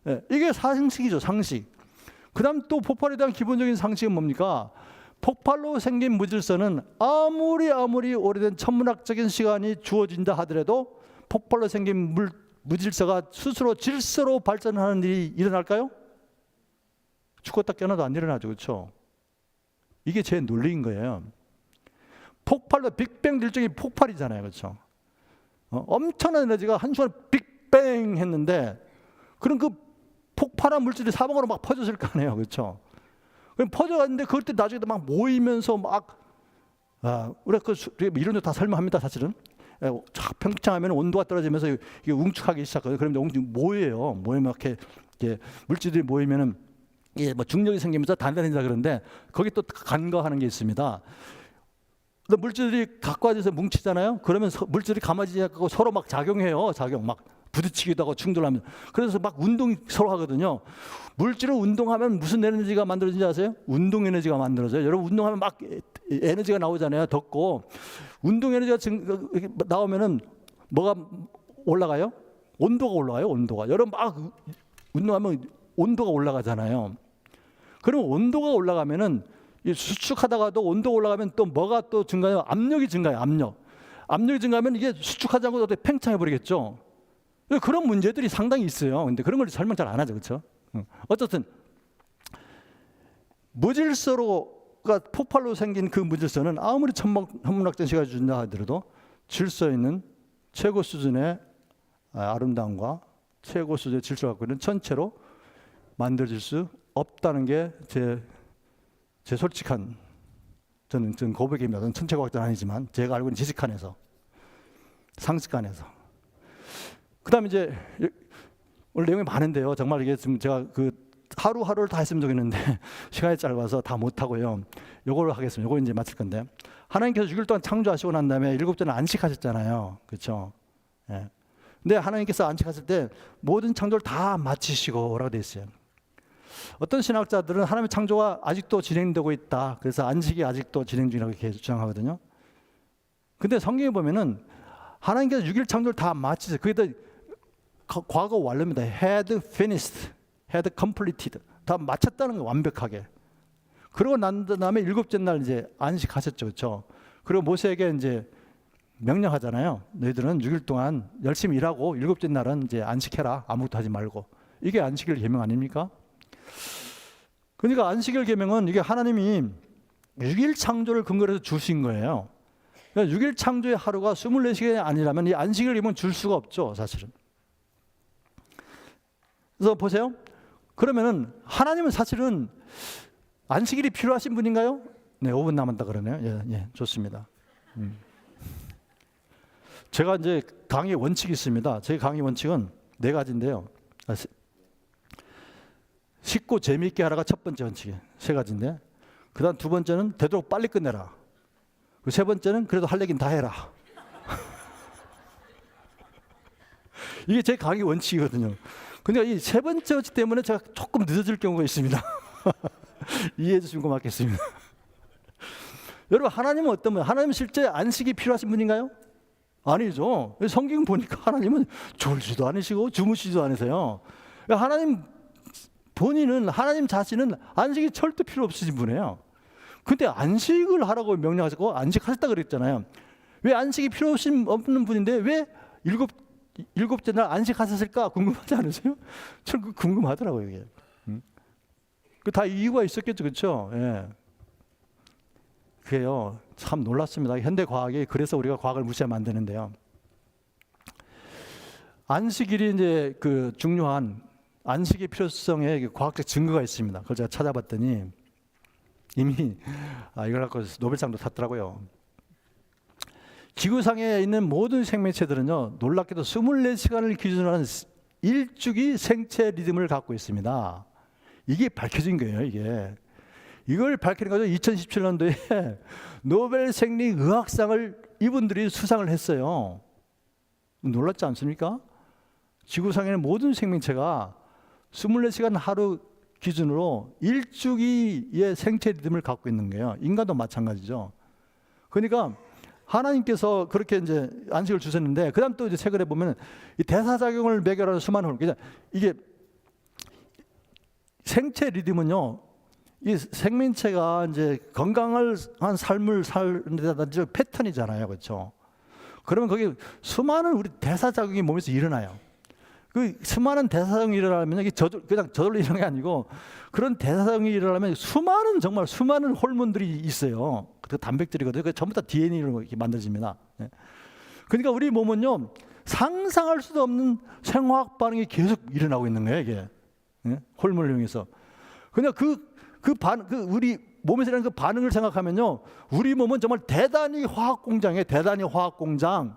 A: 예. 이게 상식이죠, 상식. 그 다음 또 폭발에 대한 기본적인 상식은 뭡니까? 폭발로 생긴 무질서는 아무리 오래된 천문학적인 시간이 주어진다 하더라도 폭발로 생긴 무질서가 스스로 질서로 발전하는 일이 일어날까요? 죽었다 깨어나도 안 일어나죠. 그렇죠? 이게 제 논리인 거예요. 폭발로 빅뱅 일종의 폭발이잖아요. 그렇죠? 엄청난 에너지가 한순간 빅뱅 했는데 그럼 그 폭발한 물질이 사방으로 막 퍼졌을 거 아니에요. 그렇죠? 그럼 퍼져갔는데 그럴 때 나중에 막 모이면서 우리가 그 이론도 다 설명합니다. 사실은 평창하면 온도가 떨어지면서 이게 웅축하기 시작하거든요. 그러면 모여요. 모이면 이렇게 물질들이 모이면은 이게 뭐 중력이 생기면서 단단해진다 그러는데 거기 또 간과하는 게 있습니다. 물질들이 가까워져서 뭉치잖아요. 그러면 물질이 가만히지 않고 서로 막 작용해요. 막 부딪히기도 하고 충돌하면. 그래서 막 운동 서로 하거든요. 물질을 운동하면 무슨 에너지가 만들어지는지 아세요? 운동 에너지가 만들어져요. 여러분 운동하면 막 에너지가 나오잖아요. 덥고. 운동 에너지가 나오면은 뭐가 올라가요? 온도가 올라가요. 온도가. 여러분 막 운동하면 온도가 올라가잖아요. 그럼 온도가 올라가면은 수축하다가도 온도가 올라가면 또 뭐가 또 증가해요? 압력이 증가해요. 압력이 증가하면 이게 수축하지 않고 팽창해 버리겠죠. 그런 문제들이 상당히 있어요. 근데 그런 걸 설명 잘 안 하죠. 그렇죠? 어쨌든 무질서로 폭발로 생긴 그 무질서는 아무리 천문학적 시각을 준다 하더라도 질서 있는 최고 수준의 아름다움과 최고 수준의 질서를 갖고 있는 전체로 만들어질 수 없다는 게 제 솔직한 저는 고백입니다. 저는 천체과학자는 아니지만 제가 알고 있는 지식관에서, 상식관에서. 그다음에 이제 오늘 내용이 많은데요. 정말 이게 지금 제가 그 하루하루를 다 했으면 좋겠는데 시간이 짧아서 다 못하고요. 요걸 하겠습니다. 요걸 이제 마칠 건데, 하나님께서 6일 동안 창조하시고 난 다음에 7째는 안식하셨잖아요. 그렇죠? 예. 근데 하나님께서 안식하실 때 모든 창조를 다 마치시고라고 되어 있어요. 어떤 신학자들은 하나님의 창조가 아직도 진행되고 있다, 그래서 안식이 아직도 진행 중이라고 이렇게 주장하거든요. 근데 성경에 보면은 하나님께서 6일 창조를 다 마치셨어요. 그게 다 과거 완료입니다. had finished, had completed. 다 마쳤다는 거, 완벽하게. 그러고 난 다음에 7째 날 이제 안식하셨죠. 그렇죠? 그리고 모세에게 이제 명령하잖아요. 너희들은 6일 동안 열심히 일하고 7째 날은 이제 안식해라. 아무것도 하지 말고. 이게 안식일 계명 아닙니까? 그러니까 안식일 계명은 이게 하나님이 6일 창조를 근거로 해서 주신 거예요. 그러니까 6일 창조의 하루가 24시간이 아니라면 이 안식일 계명은 줄 수가 없죠, 사실은. 그래서 보세요. 그러면은 하나님은 사실은 안식일이 필요하신 분인가요? 네, 5분 남았다 그러네요. 예, 좋습니다. 제가 이제 강의 원칙이 있습니다. 제 강의 원칙은 4가지인데요. 쉽고 재미있게 하라가 첫 번째 원칙이에요. 3가지인데, 그다음 2번째는 되도록 빨리 끝내라. 그 3번째는 그래도 할 얘기는 다 해라. 이게 제 강의 원칙이거든요. 근데 이 3번째 원칙 때문에 제가 조금 늦어질 경우가 있습니다. 이해해 주시면 고맙겠습니다. 여러분, 하나님은 어떤 분? 하나님은 실제 안식이 필요하신 분인가요? 아니죠. 성경 보니까 하나님은 졸지도 않으시고 주무시지도 않으세요. 하나님 본인은, 하나님 자신은 안식이 절대 필요 없으신 분이에요. 근데 안식을 하라고 명령하시고 안식하셨다 그랬잖아요. 왜 안식이 필요 없는 분인데 왜 일곱째 날 안식하셨을까 궁금하지 않으세요? 저는 궁금하더라고요, 이게. 그 다 이유가 있었겠죠, 그렇죠? 예. 그게요, 참 놀랐습니다. 현대 과학이 그래서 우리가 과학을 무시하면 안 되는데요. 안식일이 이제 그 중요한 안식의 필요성에 과학적 증거가 있습니다. 그걸 제가 찾아봤더니 이미 이걸 갖고 노벨상도 탔더라고요. 지구상에 있는 모든 생명체들은요, 놀랍게도 24시간을 기준으로 하는 일주기 생체 리듬을 갖고 있습니다. 이게 밝혀진 거예요, 이게. 이걸 밝히는 거죠. 2017년도에 노벨 생리의학상을 이분들이 수상을 했어요. 놀랍지 않습니까? 지구상에는 모든 생명체가 24시간 하루 기준으로 일주기의 생체 리듬을 갖고 있는 거예요. 인간도 마찬가지죠. 그러니까 하나님께서 그렇게 이제 안식을 주셨는데, 그다음 또 이제 책을 해보면 이 대사작용을 매개하는 수많은 홀, 이게 생체 리듬은요, 이 생명체가 이제 건강한 삶을 사는 데다 패턴이잖아요, 그렇죠? 그러면 거기 수많은 우리 대사작용이 몸에서 일어나요. 그 수많은 대사작용이 일어나면 이게 그냥 저절로 일어나는 게 아니고, 그런 대사작용이 일어나면 정말 수많은 호르몬들이 있어요. 그 단백질이거든요. 그 전부 다 DNA로 이렇게 만들어집니다. 그러니까 우리 몸은요, 상상할 수도 없는 생화학 반응이 계속 일어나고 있는 거예요, 이게. 호르몬을 이용해서. 그냥 우리 몸에서 일어나는 그 반응을 생각하면요, 우리 몸은 정말 대단히 화학 공장이에요. 대단히 화학 공장.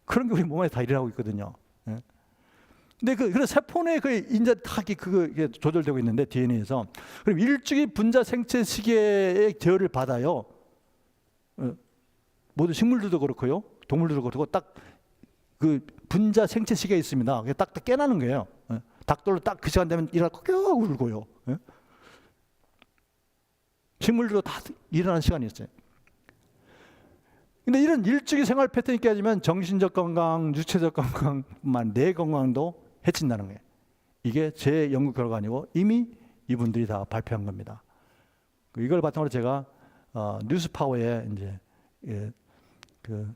A: 그런 게 우리 몸에 다 일어나고 있거든요. 근데 그래서 세포내에 이제 다 그게 조절되고 있는데, DNA에서. 그럼 일주기 분자 생체 시계의 제어를 받아요. 모든 식물들도 그렇고요, 동물들도 그렇고, 딱 그 분자 생체 시계가 있습니다. 그게 딱 깨나는 거예요. 닭들도 딱 그 시간 되면 일어나고 껴 울고요. 식물들도 다 일어나는 시간이 있어요. 근데 이런 일주기 생활 패턴이 깨지면 정신적 건강, 유체적 건강만, 내 건강도 해친다는 거예요. 이게 제 연구 결과 아니고 이미 이분들이 다 발표한 겁니다. 이걸 바탕으로 제가 뉴스파워에 이제 그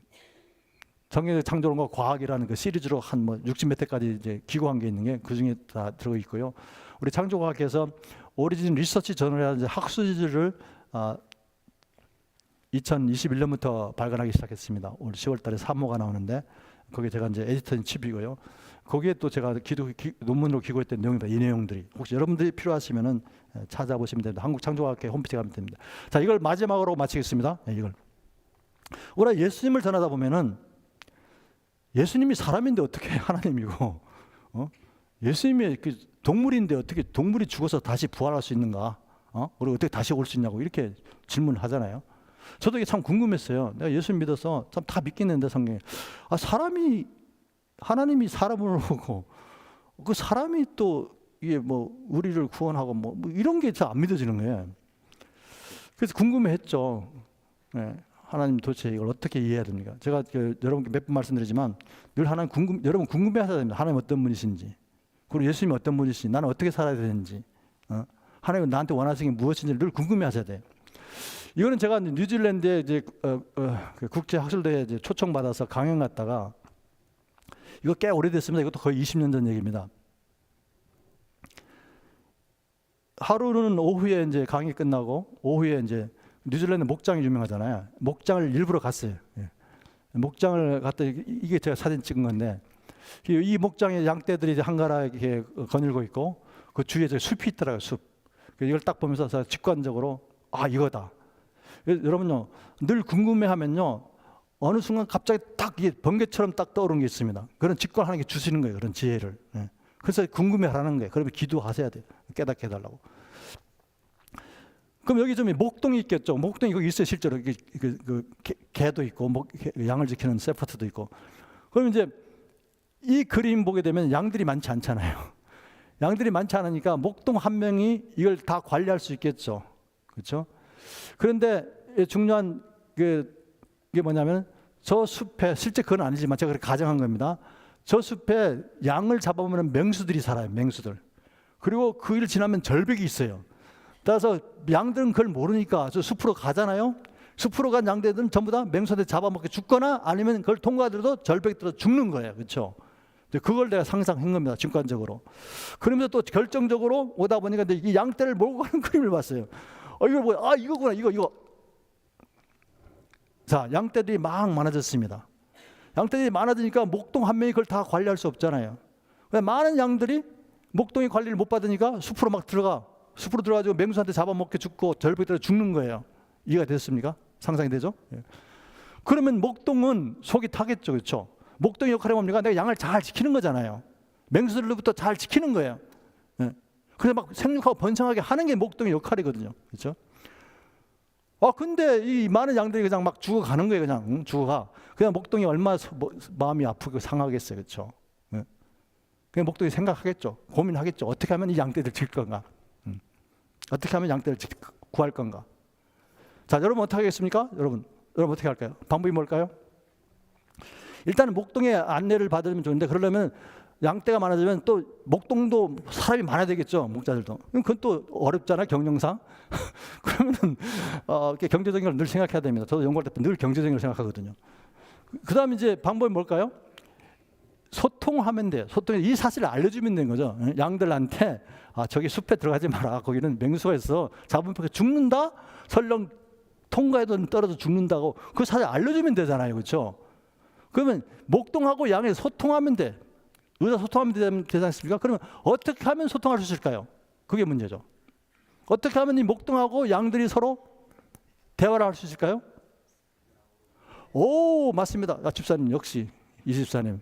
A: 성경의 창조론과 과학이라는 그 시리즈로 한 60몇 회까지 이제 기고한 게 있는 게 그 중에 다 들어 있고요. 우리 창조과학에서 오리진 리서치 저널이라는 학술지를 2021년부터 발간하기 시작했습니다. 올 10월달에 3호가 나오는데 거기에 제가 이제 에디터인 칩이고요. 거기에 또 제가 논문으로 기고했던 내용입니다. 이 내용들이 혹시 여러분들이 필요하시면은 찾아보시면 됩니다. 한국창조과학회 홈페이지 가면 됩니다. 자, 이걸 마지막으로 마치겠습니다. 이걸 우리가 예수님을 전하다 보면은 예수님이 사람인데 어떻게 하나님이고, 예수님이 그 동물인데 어떻게 동물이 죽어서 다시 부활할 수 있는가? 그리고 어떻게 다시 올 수 있냐고 이렇게 질문을 하잖아요. 저도 이게 참 궁금했어요. 내가 예수 믿어서 참 다 믿겠는데 성경에 사람이 하나님이 사람을 오고 그 사람이 또 이게 뭐 우리를 구원하고 뭐 이런 게 잘 안 믿어지는 거예요. 그래서 궁금해했죠. 네. 하나님 도대체 이걸 어떻게 이해해야 됩니까? 제가 여러분께 몇 번 말씀드리지만 늘 여러분 궁금해하셔야 됩니다. 하나님 어떤 분이신지, 그리고 예수님이 어떤 분이신지, 나는 어떻게 살아야 되는지, 하나님은 나한테 원하시는 게 무엇인지 늘 궁금해하셔야 돼요. 이거는 제가 뉴질랜드에 이제 국제 학술대회에 이제 초청받아서 강연 갔다가 이거 꽤 오래됐습니다. 이것도 거의 20년 전 얘기입니다. 하루는 오후에 이제 강의 끝나고 오후에 이제 뉴질랜드 목장이 유명하잖아요. 목장을 일부러 갔어요. 목장을 갔다 이게 제가 사진 찍은 건데 이 목장에 양떼들이 이제 한가라 이렇게 거닐고 있고 그 주위에 숲이 있더라고요. 숲. 이걸 딱 보면서 제가 직관적으로 이거다. 여러분요 늘 궁금해하면요 어느 순간 갑자기 딱 이게 번개처럼 딱 떠오르는 게 있습니다. 그런 직관하는 게 주시는 거예요. 그런 지혜를. 그래서 궁금해하라는 거예요. 그러면 기도하셔야 돼요. 깨닫게 해달라고. 그럼 여기 좀 목동이 있겠죠. 목동이 거기 있어요. 실제로 개도 있고 양을 지키는 세퍼트도 있고. 그럼 이제 이 그림 보게 되면 양들이 많지 않잖아요. 양들이 많지 않으니까 목동 한 명이 이걸 다 관리할 수 있겠죠. 그렇죠? 그런데 중요한 게 뭐냐면 저 숲에 실제 그건 아니지만 제가 그렇게 가정한 겁니다. 저 숲에 양을 잡아보면 맹수들이 살아요. 맹수들. 그리고 그 일 지나면 절벽이 있어요. 따라서 양들은 그걸 모르니까 저 숲으로 가잖아요. 숲으로 간 양들은 전부 다 맹수한테 잡아먹게 죽거나 아니면 그걸 통과하더라도 절벽에 들어 죽는 거예요. 그렇죠? 그걸 내가 상상한 겁니다. 직관적으로. 그러면서 또 결정적으로 오다 보니까 이 양떼를 몰고 가는 그림을 봤어요. 이거 뭐야? 이거구나. 이거. 자, 양떼들이 막 많아졌습니다. 양떼들이 많아지니까 목동 한 명이 그걸 다 관리할 수 없잖아요. 많은 양들이 목동의 관리를 못 받으니까 숲으로 막 들어가. 숲으로 들어가지고 맹수한테 잡아먹게 죽고 절벽에 들어 죽는 거예요. 이해가 됐습니까? 상상이 되죠? 그러면 목동은 속이 타겠죠. 그렇죠? 목동의 역할이 뭡니까? 내가 양을 잘 지키는 거잖아요. 맹수들로부터 잘 지키는 거예요. 그래서 막 생육하고 번성하게 하는 게 목동의 역할이거든요. 그렇죠? 근데 이 많은 양들이 그냥 막 죽어가는 거예요. 그냥 죽어가. 그냥 목동이 얼마나 마음이 아프고 상하겠어요. 그렇죠? 그냥 목동이 생각하겠죠. 고민하겠죠. 어떻게 하면 이 양떼들 지킬 건가? 어떻게 하면 양떼를 구할 건가? 자, 여러분 어떻게 하겠습니까? 여러분 어떻게 할까요? 방법이 뭘까요? 일단은 목동의 안내를 받으면 좋은데 그러려면 양떼가 많아지면 또 목동도 사람이 많아야 되겠죠. 목자들도. 그건 또 어렵잖아요. 경영상. 그러면은 경제적인 걸 늘 생각해야 됩니다. 저도 연구할 때 늘 경제적인 걸 생각하거든요. 그다음에 이제 방법이 뭘까요? 소통하면 돼요. 이 사실을 알려주면 되는 거죠. 양들한테 저기 숲에 들어가지 마라. 거기는 맹수가 있어. 잡으면 죽는다. 설령 통과해도 떨어져 죽는다고 그 사실 알려주면 되잖아요. 그렇죠? 그러면 목동하고 양이 소통하면 돼. 의사소통하면 되지 않습니까? 그러면 어떻게 하면 소통할 수 있을까요? 그게 문제죠. 어떻게 하면 이 목동하고 양들이 서로 대화를 할 수 있을까요? 오, 맞습니다. 집사님 역시 이 집사님.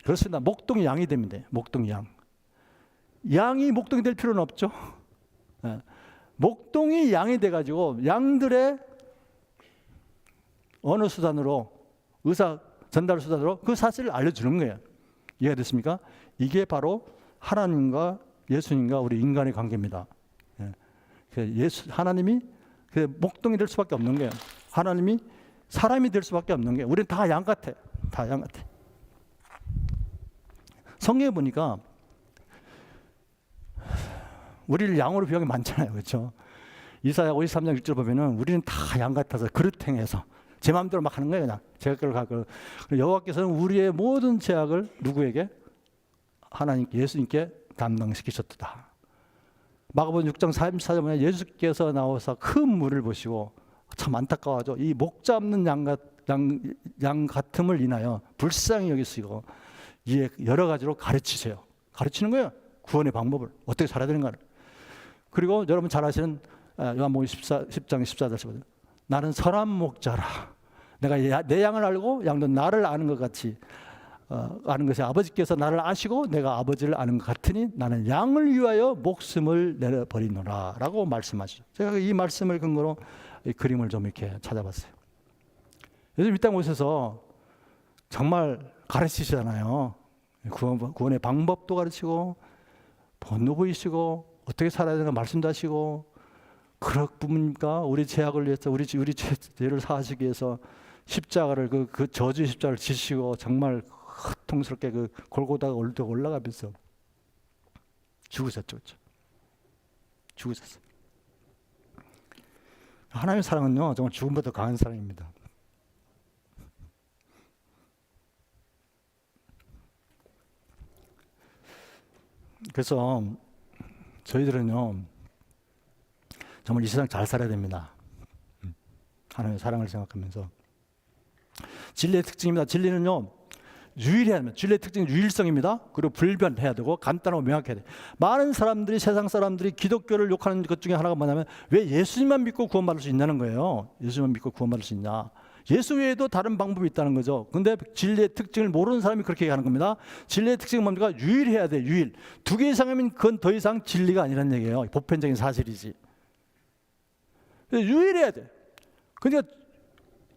A: 그렇습니다. 목동이 양이 되면 돼요. 목동이 양. 양이 목동이 될 필요는 없죠. 목동이 양이 돼가지고 양들의 언어 수단으로 의사 전달 수단으로 그 사실을 알려주는 거예요. 이해가 됐습니까? 이게 바로 하나님과 예수님과 우리 인간의 관계입니다. 하나님이 목동이 될 수밖에 없는 거예요. 하나님이 사람이 될 수밖에 없는 거예요. 우리는 다 양 같아. 다 양 같아. 성경에 보니까 우리를 양으로 비유한 게 많잖아요. 그렇죠? 이사야 53장 1절 보면은 우리는 다 양 같아서 그릇행해서 제 마음대로 막 하는 거예요. 그냥 제각각을 가고 여호와께서는 우리의 모든 죄악을 누구에게? 하나님께, 예수님께 담당시키셨다. 마가복음 6장 44절에 예수께서 나와서 큰 물을 보시고 참 안타까워하죠. 이 목 잡는 양 같음을 인하여 불쌍히 여기시고 이에 여러 가지로 가르치세요. 가르치는 거예요. 구원의 방법을 어떻게 살아야 되는가를. 그리고 여러분 잘 아시는 요한복음 10장 14절에 나는 선한 목자라. 내가 내 양을 알고 양도 나를 아는 것 같이 아는 것이 아버지께서 나를 아시고 내가 아버지를 아는 것 같으니 나는 양을 위하여 목숨을 내버리노라 라고 말씀하시죠. 제가 이 말씀을 근거로 이 그림을 좀 이렇게 찾아봤어요. 요즘 이 땅 오셔서 정말 가르치시잖아요. 구원의 방법도 가르치고 본도 보이시고 어떻게 살아야 되는가 말씀도 하시고 그렇습니까? 우리 죄악을 위해서 우리 죄를 사하시기 위해서 십자가를 그 저주의 십자가를 지시고 정말 고통스럽게 그 골고다가 올라가면서 죽으셨죠. 그렇죠? 죽으셨어요. 하나님의 사랑은요 정말 죽음보다 강한 사랑입니다. 그래서 저희들은요 정말 이 세상 잘 살아야 됩니다. 하나님의 사랑을 생각하면서 진리의 특징입니다. 진리는요 유일해야 합니다. 진리의 특징은 유일성입니다. 그리고 불변해야 되고 간단하고 명확해야 돼요. 많은 사람들이 세상 사람들이 기독교를 욕하는 것 중에 하나가 뭐냐면 왜 예수님만 믿고 구원받을 수 있냐는 거예요. 예수님만 믿고 구원받을 수 있냐. 예수 외에도 다른 방법이 있다는 거죠. 근데 진리의 특징을 모르는 사람이 그렇게 얘기하는 겁니다. 진리의 특징은 뭡니까? 유일해야 돼. 유일. 두 개 이상이면 그건 더 이상 진리가 아니라는 얘기예요. 보편적인 사실이지. 유일해야 돼. 그러니까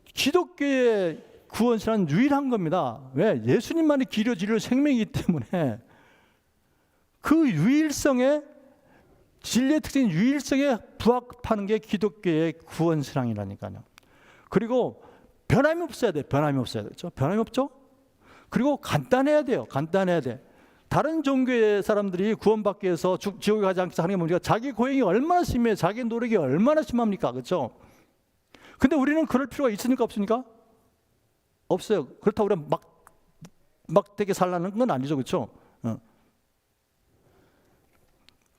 A: 기독교의 구원신앙은 유일한 겁니다. 왜? 예수님만이 길이요 진리요 생명이기 때문에 그 유일성에 진리의 특징인 유일성에 부합하는 게 기독교의 구원신앙이라니까요. 그리고 변함이 없어야 돼. 변함이 없어야 되죠. 변함이 없죠. 그리고 간단해야 돼요. 간단해야 돼. 다른 종교의 사람들이 구원받기 위해서 지옥에 가지 않기 위해서 하는 게 뭡니까? 자기 고행이 얼마나 심해요. 자기 노력이 얼마나 심합니까? 그렇죠? 근데 우리는 그럴 필요가 있습니까? 없습니까? 없어요. 그렇다고 우리가 막 되게 살라는 건 아니죠. 그렇죠?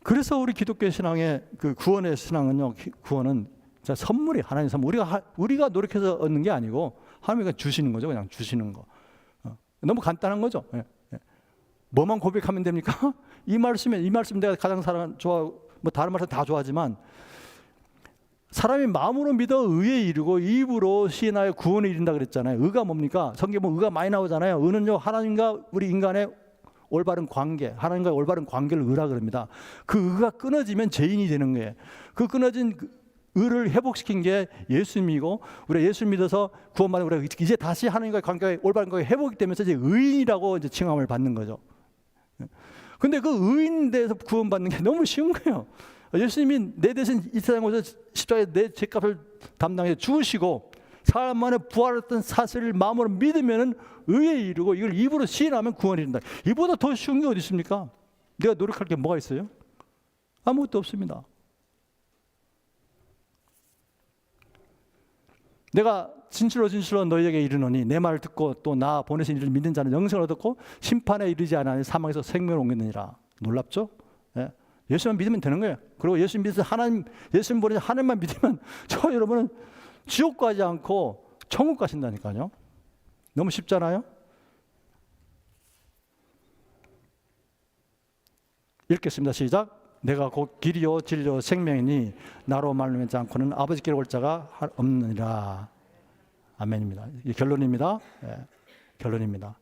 A: 그래서 우리 기독교 신앙의 그 구원의 신앙은요. 구원은 선물이 하나님 선물. 우리가 노력해서 얻는 게 아니고 하나님이 주시는 거죠. 그냥 주시는 거. 너무 간단한 거죠. 뭐만 고백하면 됩니까? 이 말씀 내가 가장 좋아. 뭐 다른 말씀 다 좋아하지만 사람이 마음으로 믿어 의에 이르고 입으로 시인하여 구원에 이른다 그랬잖아요. 의가 뭡니까? 성경에 보면 의가 많이 나오잖아요. 의는요 하나님과 우리 인간의 올바른 관계, 하나님과의 올바른 관계를 의라 그럽니다. 그 의가 끊어지면 죄인이 되는 거예요. 그 끊어진 의를 회복시킨 게 예수님이고 우리가 예수 믿어서 구원받은 우리가 이제 다시 하나님과의 관계가 올바른 관계가 회복이 되면서 이제 의인이라고 이제 칭함을 받는 거죠. 근데 그 의인 대해서 구원받는 게 너무 쉬운 거예요. 예수님이 내 대신 이 세상에 오셔서 십자가에 내 죄값을 담당해 죽으시고 사흘 만에 부활했던 사실을 마음으로 믿으면 의에 이르고 이걸 입으로 시인하면 구원이 된다. 이보다 더 쉬운 게 어디 있습니까? 내가 노력할 게 뭐가 있어요? 아무것도 없습니다. 내가 진실로 너희에게 이르노니 내 말을 듣고 또 나 보내신 이를 믿는 자는 영생을 얻었고 심판에 이르지 않으니 사망에서 생명을 옮겼느니라. 놀랍죠? 예. 예수만 믿으면 되는 거예요. 그리고 예수 믿어서 예수님 보내신 하나님만 믿으면 저 여러분은 지옥 가지 않고 천국 가신다니까요. 너무 쉽잖아요. 읽겠습니다. 시작. 내가 곧 길이요 진리요 생명이니 나로 말미암지 않고는 아버지께로 올 자가 없느니라. 아멘입니다. 이 결론입니다. 예, 결론입니다.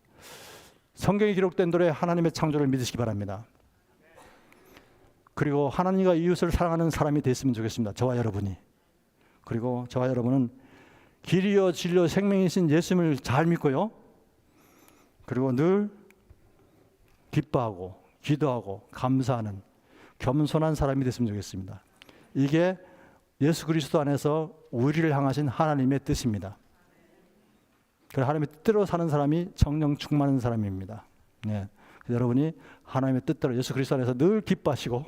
A: 성경에 기록된 대로 하나님의 창조를 믿으시기 바랍니다. 그리고 하나님과 이웃을 사랑하는 사람이 됐으면 좋겠습니다. 저와 여러분이. 그리고 저와 여러분은 길이요 진리요 생명이신 예수님을 잘 믿고요. 그리고 늘 기뻐하고 기도하고 감사하는 겸손한 사람이 됐으면 좋겠습니다. 이게 예수 그리스도 안에서 우리를 향하신 하나님의 뜻입니다. 그래서 하나님의 뜻대로 사는 사람이 성령 충만한 사람입니다. 네. 여러분이 하나님의 뜻대로 예수 그리스도 안에서 늘 기뻐하시고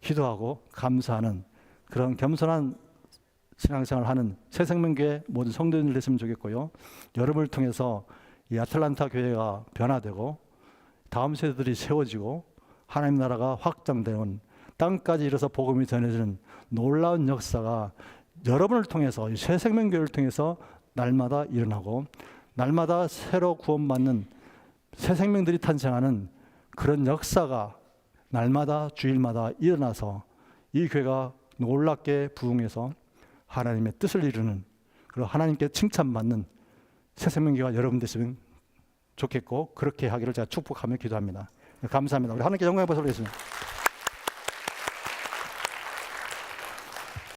A: 기도하고 감사하는 그런 겸손한 신앙생활을 하는 새생명교회 모든 성도님들 됐으면 좋겠고요. 여러분을 통해서 이 아틀란타 교회가 변화되고 다음 세대들이 세워지고 하나님 나라가 확장되는 땅까지 이르러서 복음이 전해지는 놀라운 역사가 여러분을 통해서 새 생명교회를 통해서 날마다 일어나고 날마다 새로 구원받는 새 생명들이 탄생하는 그런 역사가 날마다 주일마다 일어나서 이 교회가 놀랍게 부흥해서 하나님의 뜻을 이루는 그리고 하나님께 칭찬받는 새 생명교회가 여러분 되시면 좋겠고 그렇게 하기를 제가 축복하며 기도합니다. 감사합니다. 우리 하나님께 영광의 박수를 드리겠습니다.